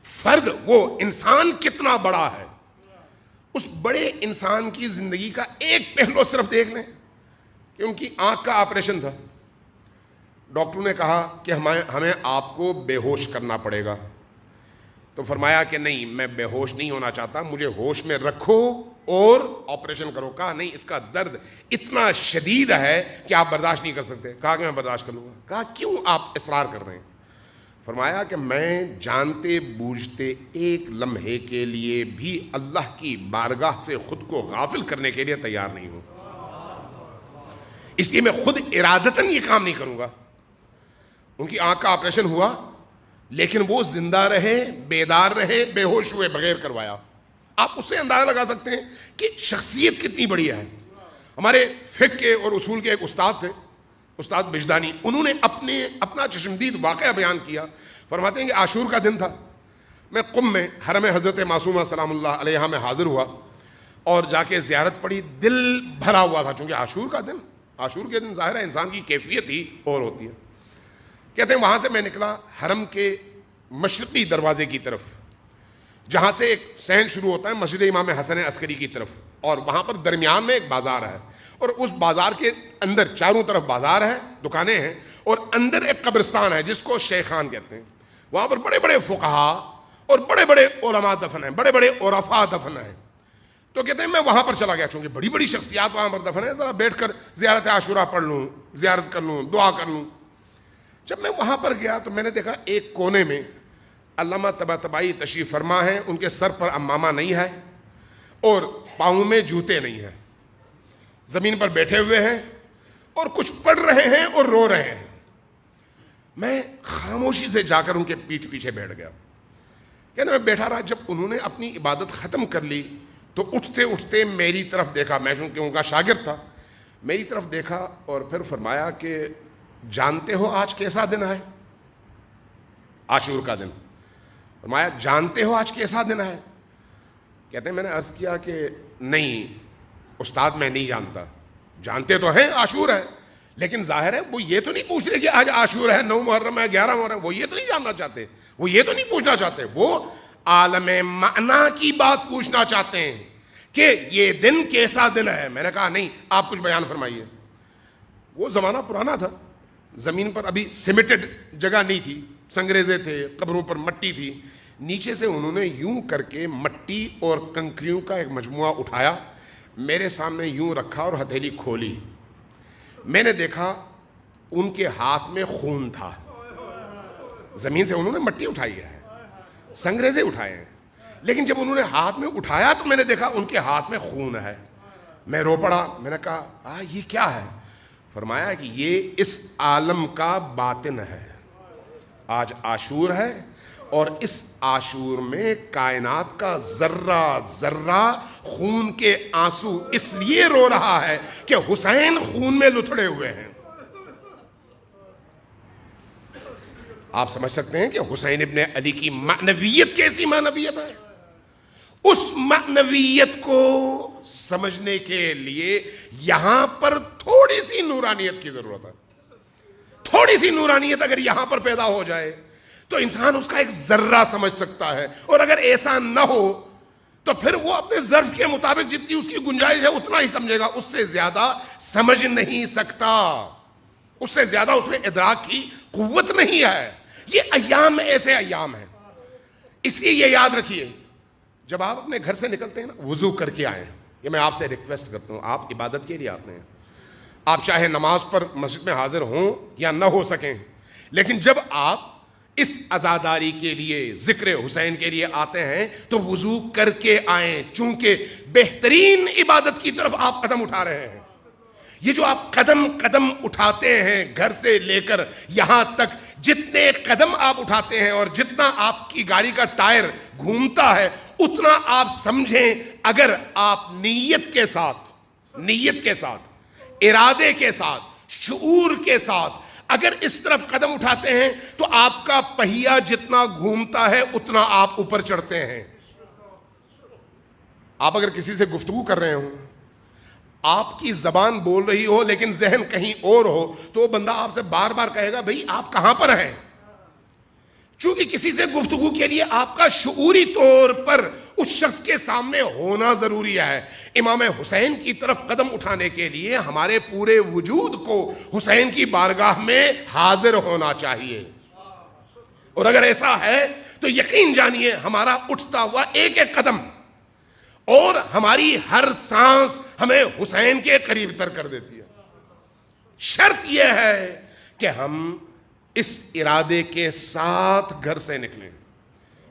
فرد وہ انسان کتنا بڑا ہے. اس بڑے انسان کی زندگی کا ایک پہلو صرف دیکھ لیں کہ ان کی آنکھ کا آپریشن تھا. ڈاکٹر نے کہا کہ ہمیں آپ کو بے ہوش کرنا پڑے گا، تو فرمایا کہ نہیں، میں بے ہوش نہیں ہونا چاہتا، مجھے ہوش میں رکھو اور آپریشن کرو. کہا نہیں، اس کا درد اتنا شدید ہے کہ آپ برداشت نہیں کر سکتے. کہا کہ میں برداشت کر لوں گا. کہا کیوں آپ اصرار کر رہے ہیں؟ فرمایا کہ میں جانتے بوجھتے ایک لمحے کے لیے بھی اللہ کی بارگاہ سے خود کو غافل کرنے کے لیے تیار نہیں ہوں، اس لیے میں خود ارادتاً یہ کام نہیں کروں گا. ان کی آنکھ کا آپریشن ہوا لیکن وہ زندہ رہے، بیدار رہے، بے ہوش ہوئے بغیر کروایا. آپ اس سے اندازہ لگا سکتے ہیں کہ شخصیت کتنی بڑی ہے. ہمارے فقہ کے اور اصول کے ایک استاد تھے، استاد بجدانی، انہوں نے اپنا چشمدید واقعہ بیان کیا. فرماتے ہیں کہ عاشور کا دن تھا، میں قم میں حرم حضرت معصومہ سلام اللہ علیہا میں حاضر ہوا اور جا کے زیارت پڑھی. دل بھرا ہوا تھا چونکہ عاشور کے دن ظاہر ہے انسان کی کیفیت ہی اور ہوتی ہے. کہتے ہیں وہاں سے میں نکلا حرم کے مشرقی دروازے کی طرف، جہاں سے ایک صحن شروع ہوتا ہے مسجد امام حسن عسکری کی طرف. اور وہاں پر درمیان میں ایک بازار ہے، اور اس بازار کے اندر چاروں طرف بازار ہے، دکانیں ہیں، اور اندر ایک قبرستان ہے جس کو شیخان کہتے ہیں. وہاں پر بڑے بڑے فقہا اور بڑے بڑے علماء دفن ہیں، بڑے بڑے عرفاء دفن ہیں. تو کہتے ہیں میں وہاں پر چلا گیا، چونکہ بڑی بڑی شخصیات وہاں پر دفن ہیں، ذرا بیٹھ کر زیارت عاشورہ پڑھ لوں، زیارت کر لوں، دعا کر لوں. جب میں وہاں پر گیا تو میں نے دیکھا ایک کونے میں علامہ طباطبائی تشریف فرما ہیں، ان کے سر پر عمامہ نہیں ہے اور پاؤں میں جوتے نہیں ہیں، زمین پر بیٹھے ہوئے ہیں اور کچھ پڑھ رہے ہیں اور رو رہے ہیں. میں خاموشی سے جا کر ان کے پیٹھ پیچھے بیٹھ گیا. کہتے میں بیٹھا رہا. جب انہوں نے اپنی عبادت ختم کر لی تو اٹھتے اٹھتے میری طرف دیکھا، میں چونکہ ان کا شاگرد تھا، میری طرف دیکھا اور پھر فرمایا کہ جانتے ہو آج کیسا دن ہے؟ عاشور کا دن. فرمایا جانتے ہو آج کیسا دن ہے؟ کہتے ہیں میں نے عرض کیا کہ نہیں استاد میں نہیں جانتا. جانتے تو ہیں عاشور ہے، لیکن ظاہر ہے وہ یہ تو نہیں پوچھ رہے کہ آج عاشور ہے، 9 محرم ہے، 11 محرم، وہ یہ تو نہیں جاننا چاہتے، وہ یہ تو نہیں پوچھنا چاہتے. وہ عالم معنی کی بات پوچھنا چاہتے ہیں کہ یہ دن کیسا دن ہے. میں نے کہا نہیں، آپ کچھ بیان فرمائیے. وہ زمانہ پرانا تھا، زمین پر ابھی سیمیٹڈ جگہ نہیں تھی، سنگریزے تھے، قبروں پر مٹی تھی. نیچے سے انہوں نے یوں کر کے مٹی اور کنکریوں کا ایک مجموعہ اٹھایا، میرے سامنے یوں رکھا اور ہتھیلی کھولی. میں نے دیکھا ان کے ہاتھ میں خون تھا. زمین سے انہوں نے مٹی اٹھائی ہے، سنگریزے اٹھائے ہیں، لیکن جب انہوں نے ہاتھ میں اٹھایا تو میں نے دیکھا ان کے ہاتھ میں خون ہے. میں رو پڑا. میں نے کہا یہ کیا ہے؟ فرمایا کہ یہ اس عالم کا باطن ہے. آج عاشور ہے اور اس عاشور میں کائنات کا ذرہ ذرہ خون کے آنسو اس لیے رو رہا ہے کہ حسین خون میں لتھڑے ہوئے ہیں. آپ سمجھ سکتے ہیں کہ حسین ابن علی کی معنویت کیسی معنویت ہے. اس معنویت کو سمجھنے کے لیے یہاں پر تھوڑی سی نورانیت کی ضرورت ہے. تھوڑی سی نورانیت اگر یہاں پر پیدا ہو جائے تو انسان اس کا ایک ذرہ سمجھ سکتا ہے، اور اگر ایسا نہ ہو تو پھر وہ اپنے ظرف کے مطابق جتنی اس کی گنجائش ہے اتنا ہی سمجھے گا، اس سے زیادہ سمجھ نہیں سکتا، اس سے زیادہ اس میں ادراک کی قوت نہیں ہے. یہ ایام ایسے ایام ہیں. اس لیے یہ یاد رکھیے، جب آپ اپنے گھر سے نکلتے ہیں نا، وضو کر کے آئیں. یہ میں آپ سے ریکویسٹ کرتا ہوں، آپ عبادت کے لیے آتے ہیں، آپ چاہے نماز پر مسجد میں حاضر ہوں یا نہ ہو سکیں، لیکن جب آپ اس عزاداری کے لیے، ذکر حسین کے لیے آتے ہیں تو وضو کر کے آئیں، چونکہ بہترین عبادت کی طرف آپ قدم اٹھا رہے ہیں. یہ جو آپ قدم قدم اٹھاتے ہیں گھر سے لے کر یہاں تک، جتنے قدم آپ اٹھاتے ہیں اور جتنا آپ کی گاڑی کا ٹائر گھومتا ہے، اتنا آپ سمجھیں اگر آپ نیت کے ساتھ ارادے کے ساتھ، شعور کے ساتھ اگر اس طرف قدم اٹھاتے ہیں تو آپ کا پہیہ جتنا گھومتا ہے اتنا آپ اوپر چڑھتے ہیں. آپ اگر کسی سے گفتگو کر رہے ہوں، آپ کی زبان بول رہی ہو لیکن ذہن کہیں اور ہو، تو وہ بندہ آپ سے بار بار کہے گا بھئی آپ کہاں پر ہیں. چونکہ کسی سے گفتگو کے لیے آپ کا شعوری طور پر اس شخص کے سامنے ہونا ضروری ہے. امام حسین کی طرف قدم اٹھانے کے لیے ہمارے پورے وجود کو حسین کی بارگاہ میں حاضر ہونا چاہیے، اور اگر ایسا ہے تو یقین جانیے ہمارا اٹھتا ہوا ایک ایک قدم اور ہماری ہر سانس ہمیں حسین کے قریب تر کر دیتی ہے. شرط یہ ہے کہ ہم اس ارادے کے ساتھ گھر سے نکلیں.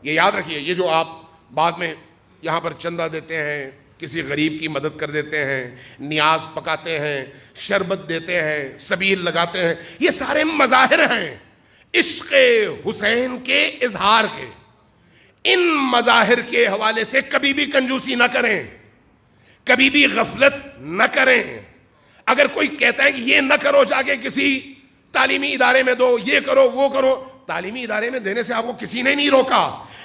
یہ یاد رکھیے، یہ جو آپ بعد میں یہاں پر چندہ دیتے ہیں، کسی غریب کی مدد کر دیتے ہیں، نیاز پکاتے ہیں، شربت دیتے ہیں، سبیل لگاتے ہیں، یہ سارے مظاہر ہیں عشق حسین کے اظہار کے. ان مظاہر کے حوالے سے کبھی بھی کنجوسی نہ کریں، کبھی بھی غفلت نہ کریں. اگر کوئی کہتا ہے کہ یہ نہ کرو، جا کے کسی تعلیمی ادارے میں دو، یہ کرو وہ کرو، تعلیمی ادارے میں دینے سے آپ کو کسی نے نہیں روکا،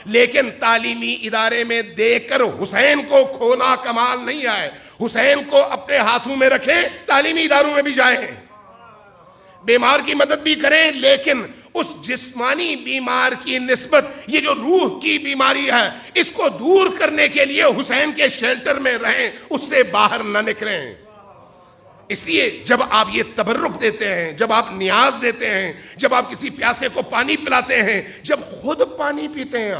لیکن تعلیمی ادارے میں دے کر حسین کو کھونا کمال نہیں ہے. حسین کو اپنے ہاتھوں میں رکھیں، تعلیمی اداروں میں بھی جائیں، بیمار کی مدد بھی کریں، لیکن اس جسمانی بیمار کی نسبت یہ جو روح کی بیماری ہے اس کو دور کرنے کے لیے حسین کے شیلٹر میں رہیں، اس سے باہر نہ نکلیں۔ اس لیے جب آپ یہ تبرک دیتے ہیں، جب آپ نیاز دیتے ہیں، جب آپ کسی پیاسے کو پانی پلاتے ہیں، جب خود پانی پیتے ہیں،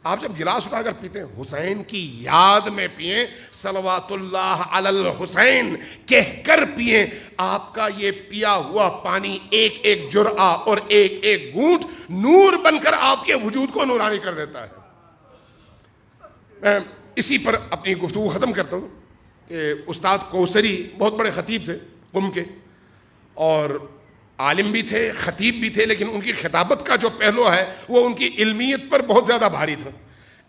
آپ جب گلاس اٹھا کر پیتے ہیں، حسین کی یاد میں پئیں، صلوات اللہ علی الحسین کہہ کر پئیں، آپ کا یہ پیا ہوا پانی ایک ایک جرعہ اور ایک ایک گھونٹ نور بن کر آپ کے وجود کو نورانی کر دیتا ہے۔ میں اسی پر اپنی گفتگو ختم کرتا ہوں کہ استاد کوثری بہت بڑے خطیب تھے قم کے، اور عالم بھی تھے، خطیب بھی تھے، لیکن ان کی خطابت کا جو پہلو ہے وہ ان کی علمیت پر بہت زیادہ بھاری تھا۔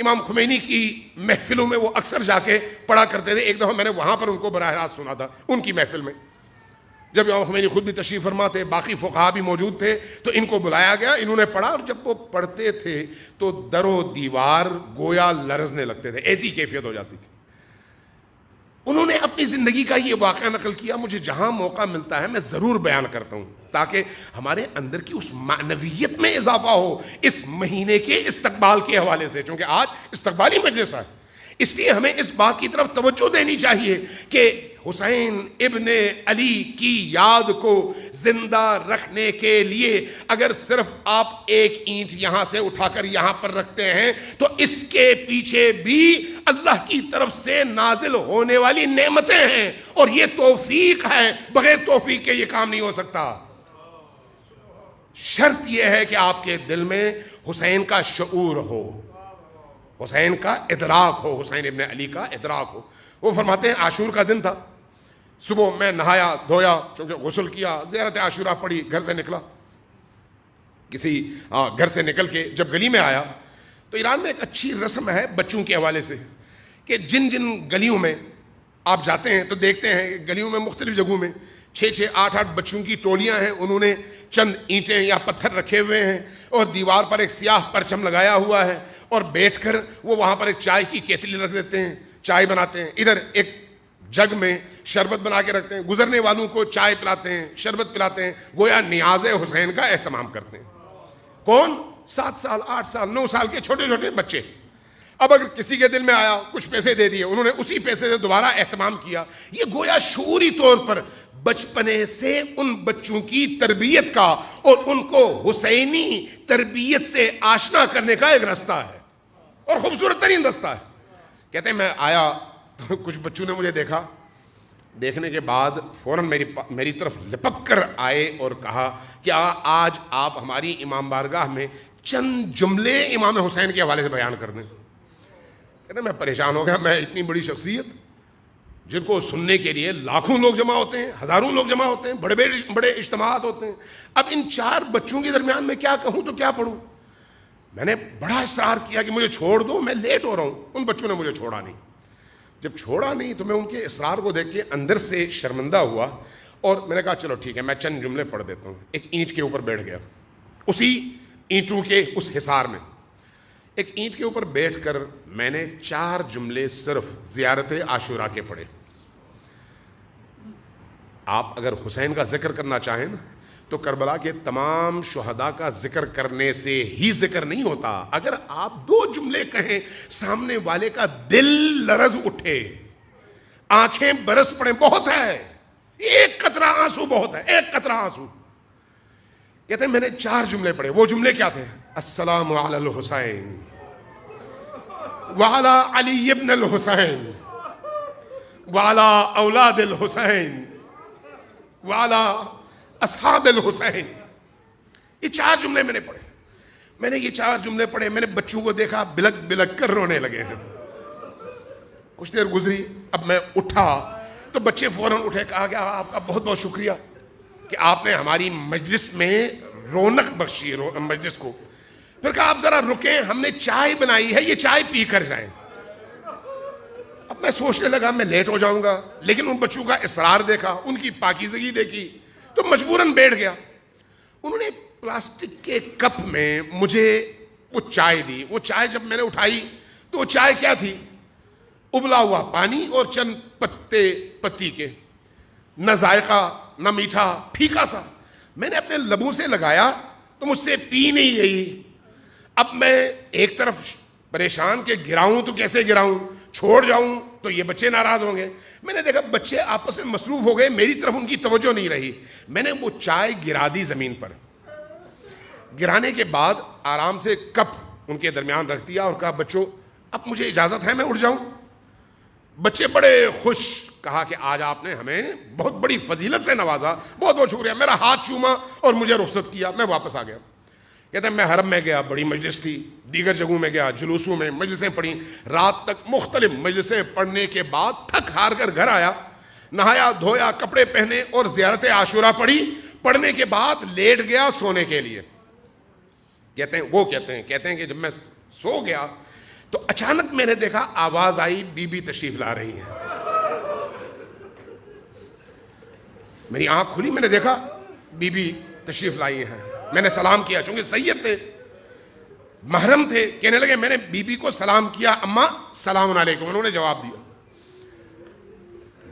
امام خمینی کی محفلوں میں وہ اکثر جا کے پڑھا کرتے تھے۔ ایک دفعہ میں نے وہاں پر ان کو براہ راست سنا تھا ان کی محفل میں، جب امام خمینی خود بھی تشریف فرما تھے، باقی فقہا بھی موجود تھے، تو ان کو بلایا گیا، انہوں نے پڑھا، اور جب وہ پڑھتے تھے تو در و دیوار گویا لرزنے لگتے تھے، ایسی کیفیت ہو جاتی تھی۔ انہوں نے اپنی زندگی کا یہ واقعہ نقل کیا، مجھے جہاں موقع ملتا ہے میں ضرور بیان کرتا ہوں تاکہ ہمارے اندر کی اس معنویت میں اضافہ ہو اس مہینے کے استقبال کے حوالے سے، چونکہ آج استقبالی مجلس ہے، اس لیے ہمیں اس بات کی طرف توجہ دینی چاہیے کہ حسین ابن علی کی یاد کو زندہ رکھنے کے لیے اگر صرف آپ ایک اینٹ یہاں سے اٹھا کر یہاں پر رکھتے ہیں تو اس کے پیچھے بھی اللہ کی طرف سے نازل ہونے والی نعمتیں ہیں، اور یہ توفیق ہے، بغیر توفیق کے یہ کام نہیں ہو سکتا۔ شرط یہ ہے کہ آپ کے دل میں حسین کا شعور ہو، حسین کا ادراک ہو، حسین ابن علی کا ادراک ہو۔ وہ فرماتے ہیں عاشور کا دن تھا، صبح میں نہایا دھویا، چونکہ غسل کیا، زیارت عاشورہ پڑھی، گھر سے نکلا، کسی گھر سے نکل کے جب گلی میں آیا تو ایران میں ایک اچھی رسم ہے بچوں کے حوالے سے کہ جن جن گلیوں میں آپ جاتے ہیں تو دیکھتے ہیں گلیوں میں مختلف جگہوں میں 6-6 8-8 بچوں کی ٹولیاں ہیں، انہوں نے چند اینٹیں یا پتھر رکھے ہوئے ہیں اور دیوار پر ایک سیاہ پرچم لگایا ہوا ہے، اور بیٹھ کر وہ وہاں پر ایک چائے کی کیتلی رکھ دیتے ہیں، چائے بناتے ہیں، ادھر ایک جگ میں شربت بنا کے رکھتے ہیں، گزرنے والوں کو چائے پلاتے ہیں، شربت پلاتے ہیں، گویا نیاز حسین کا اہتمام کرتے ہیں۔ کون؟ 7 سال 8 سال 9 سال کے چھوٹے چھوٹے بچے۔ اب اگر کسی کے دل میں آیا کچھ پیسے دے دیے، انہوں نے اسی پیسے سے دوبارہ اہتمام کیا۔ یہ گویا شعوری طور پر بچپنے سے ان بچوں کی تربیت کا اور ان کو حسینی تربیت سے آشنا کرنے کا ایک راستہ ہے، اور خوبصورت ترین راستہ ہے۔ کہتے ہیں میں آیا تو کچھ بچوں نے مجھے دیکھا، دیکھنے کے بعد فوراً میری طرف لپک کر آئے اور کہا کہ آج آپ ہماری امام بارگاہ میں چند جملے امام حسین کے حوالے سے بیان کر دیں۔ کہتے ہیں میں پریشان ہو گیا، میں اتنی بڑی شخصیت جن کو سننے کے لیے لاکھوں لوگ جمع ہوتے ہیں، ہزاروں لوگ جمع ہوتے ہیں، بڑے اجتماعات ہوتے ہیں، اب ان 4 بچوں کے درمیان میں کیا کہوں تو کیا پڑھوں؟ میں نے بڑا اصرار کیا کہ مجھے چھوڑ دو، میں لیٹ ہو رہا ہوں۔ ان بچوں نے مجھے چھوڑا نہیں۔ جب چھوڑا نہیں تو میں ان کے اصرار کو دیکھ کے اندر سے شرمندہ ہوا، اور میں نے کہا چلو ٹھیک ہے میں چند جملے پڑھ دیتا ہوں۔ ایک اینٹ کے اوپر بیٹھ گیا، اسی اینٹوں کے اس حصار میں ایک اینٹ کے اوپر بیٹھ کر میں نے 4 جملے صرف زیارت عاشورہ کے پڑھے۔ آپ اگر حسین کا ذکر کرنا چاہیں نا تو کربلا کے تمام شہداء کا ذکر کرنے سے ہی ذکر نہیں ہوتا، اگر آپ 2 جملے کہیں سامنے والے کا دل لرز اٹھے، آنکھیں برس پڑیں، بہت ہے، ایک قطرہ آنسو بہت ہے، ایک قطرہ آنسو۔ کہتے ہیں میں نے 4 جملے پڑھے۔ وہ جملے کیا تھے؟ السلام علی الحسین وعلی علی ابن الحسین وعلی اولاد الحسین وعلی اصحاب الحسین۔ یہ 4 جملے میں نے پڑھے۔ میں نے یہ 4 جملے پڑھے، میں نے بچوں کو دیکھا بلک بلک کر رونے لگے ہیں۔ کچھ دیر گزری، اب میں اٹھا تو بچے فوراً اٹھے، کہا کہ آپ کا بہت بہت شکریہ کہ آپ نے ہماری مجلس میں رونق بخشی مجلس کو۔ پھر کہا آپ ذرا رکیں، ہم نے چائے بنائی ہے، یہ چائے پی کر جائیں۔ اب میں سوچنے لگا میں لیٹ ہو جاؤں گا، لیکن ان بچوں کا اصرار دیکھا، ان کی پاکیزگی دیکھی تو مجبوراً بیٹھ گیا۔ انہوں نے پلاسٹک کے کپ میں مجھے وہ چائے دی۔ وہ چائے جب میں نے اٹھائی تو وہ چائے کیا تھی؟ ابلا ہوا پانی اور چند پتے پتی کے، نہ ذائقہ نہ میٹھا، پھیکا سا۔ میں نے اپنے لبوں سے لگایا تو مجھ سے پی نہیں گئی. اب میں ایک طرف پریشان کہ گراؤں تو کیسے گراؤں, چھوڑ جاؤں تو یہ بچے ناراض ہوں گے. میں نے دیکھا بچے آپس میں مصروف ہو گئے, میری طرف ان کی توجہ نہیں رہی. میں نے وہ چائے گرا دی زمین پر. گرانے کے بعد آرام سے کپ ان کے درمیان رکھ دیا اور کہا بچوں اب مجھے اجازت ہے میں اٹھ جاؤں. بچے بڑے خوش, کہا کہ آج آپ نے ہمیں بہت بڑی فضیلت سے نوازا, بہت بہت شکریہ. میرا ہاتھ چوما اور مجھے رخصت کیا. میں واپس آ گیا. کہتے ہیں میں حرم میں گیا, بڑی مجلس تھی, دیگر جگہوں میں گیا, جلوسوں میں مجلسیں پڑھی, رات تک مختلف مجلسیں پڑھنے کے بعد تھک ہار کر گھر آیا, نہایا دھویا, کپڑے پہنے اور زیارت عاشورہ پڑھی. پڑھنے کے بعد لیٹ گیا سونے کے لیے. کہتے ہیں کہ جب میں سو گیا تو اچانک میں نے دیکھا آواز آئی بی بی تشریف لا رہی ہیں. میری آنکھ کھلی, میں نے دیکھا بی بی تشریف لائی ہیں. میں نے سلام کیا, چونکہ سید تھے, محرم تھے. کہنے لگے میں نے بی بی کو سلام کیا, اماں سلام علیکم. انہوں نے جواب دیا.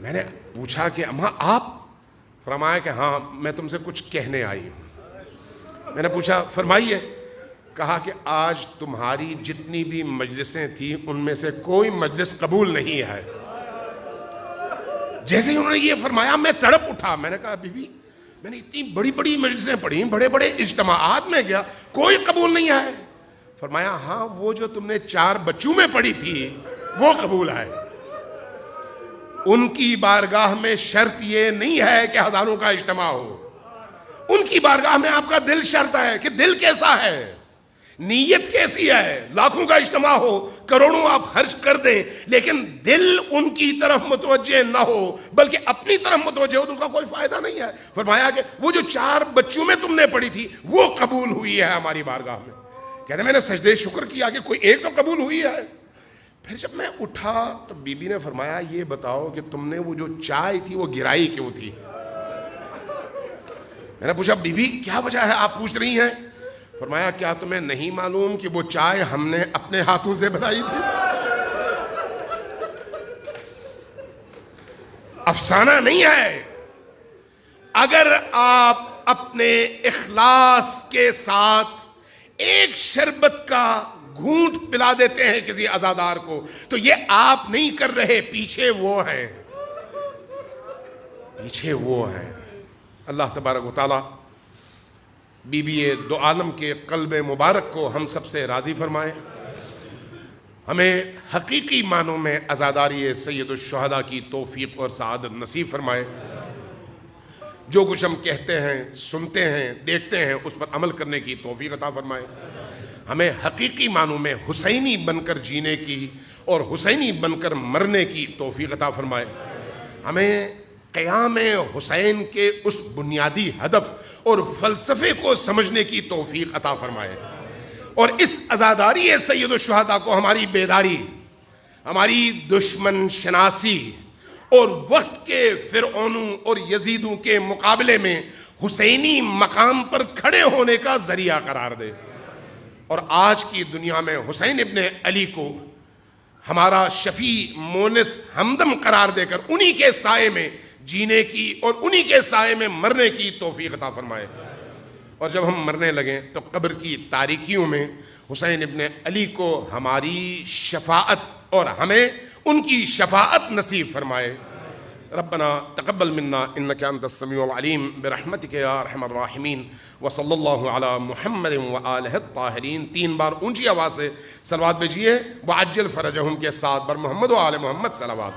میں نے پوچھا کہ اماں آپ؟ فرمایا کہ ہاں میں تم سے کچھ کہنے آئی ہوں. میں نے پوچھا فرمائیے. کہا کہ آج تمہاری جتنی بھی مجلسیں تھیں ان میں سے کوئی مجلس قبول نہیں ہے. جیسے ہی انہوں نے یہ فرمایا میں تڑپ اٹھا. میں نے کہا بی بی میں نے اتنی بڑی بڑی مجلسیں پڑھی, بڑے بڑے اجتماعات میں گیا, کوئی قبول نہیں ہے. فرمایا ہاں وہ جو تم نے 4 بچوں میں پڑھی تھی وہ قبول ہے. ان کی بارگاہ میں شرط یہ نہیں ہے کہ ہزاروں کا اجتماع ہو, ان کی بارگاہ میں آپ کا دل شرط ہے کہ دل کیسا ہے, نیت کیسی ہے. لاکھوں کا اجتماع ہو, کروڑوں آپ خرچ کر دیں, لیکن دل ان کی طرف متوجہ نہ ہو بلکہ اپنی طرف متوجہ ہو تو اس کا کوئی فائدہ نہیں ہے. فرمایا کہ وہ جو 4 بچوں میں تم نے پڑھی تھی وہ قبول ہوئی ہے ہماری بارگاہ میں. کہتے میں نے سجدے شکر کیا کہ کوئی ایک تو قبول ہوئی ہے. پھر جب میں اٹھا تو بی بی نے فرمایا یہ بتاؤ کہ تم نے وہ جو چائے تھی وہ گرائی کیوں تھی؟ میں نے پوچھا بی بی کیا وجہ ہے آپ پوچھ رہی ہیں؟ فرمایا کیا تمہیں نہیں معلوم کہ وہ چائے ہم نے اپنے ہاتھوں سے بنائی تھی؟ افسانہ نہیں ہے. اگر آپ اپنے اخلاص کے ساتھ ایک شربت کا گھونٹ پلا دیتے ہیں کسی عزادار کو تو یہ آپ نہیں کر رہے, پیچھے وہ ہیں, پیچھے وہ ہیں. اللہ تبارک و تعالی بی بی دو عالم کے قلب مبارک کو ہم سب سے راضی فرمائے. ہمیں حقیقی معنوں میں عزاداری سید الشہداء کی توفیق اور سعادت نصیب فرمائے. جو کچھ ہم کہتے ہیں, سنتے ہیں, دیکھتے ہیں اس پر عمل کرنے کی توفیق عطا فرمائے. ہمیں حقیقی معنوں میں حسینی بن کر جینے کی اور حسینی بن کر مرنے کی توفیق عطا فرمائے. ہمیں قیام حسین کے اس بنیادی ہدف اور فلسفے کو سمجھنے کی توفیق عطا فرمائے, اور اس عزاداری سید الشہداء کو ہماری بیداری, ہماری دشمن شناسی اور وقت کے فرعونوں اور یزیدوں کے مقابلے میں حسینی مقام پر کھڑے ہونے کا ذریعہ قرار دے. اور آج کی دنیا میں حسین ابن علی کو ہمارا شفیع مونس ہمدم قرار دے کر انہی کے سائے میں جینے کی اور انہی کے سائے میں مرنے کی توفیق عطا فرمائے. اور جب ہم مرنے لگیں تو قبر کی تاریکیوں میں حسین ابن علی کو ہماری شفاعت اور ہمیں ان کی شفاعت نصیب فرمائے. ربنا تقبل منا انك انت السميع العليم برحمتك يا ارحم الراحمين وصلی اللہ علی محمد وآلہ الطاہرین. 3 بار اونچی آواز سے صلوات بھیجیے. وعجل فرجہم کے ساتھ بر محمد و آل محمد صلوات.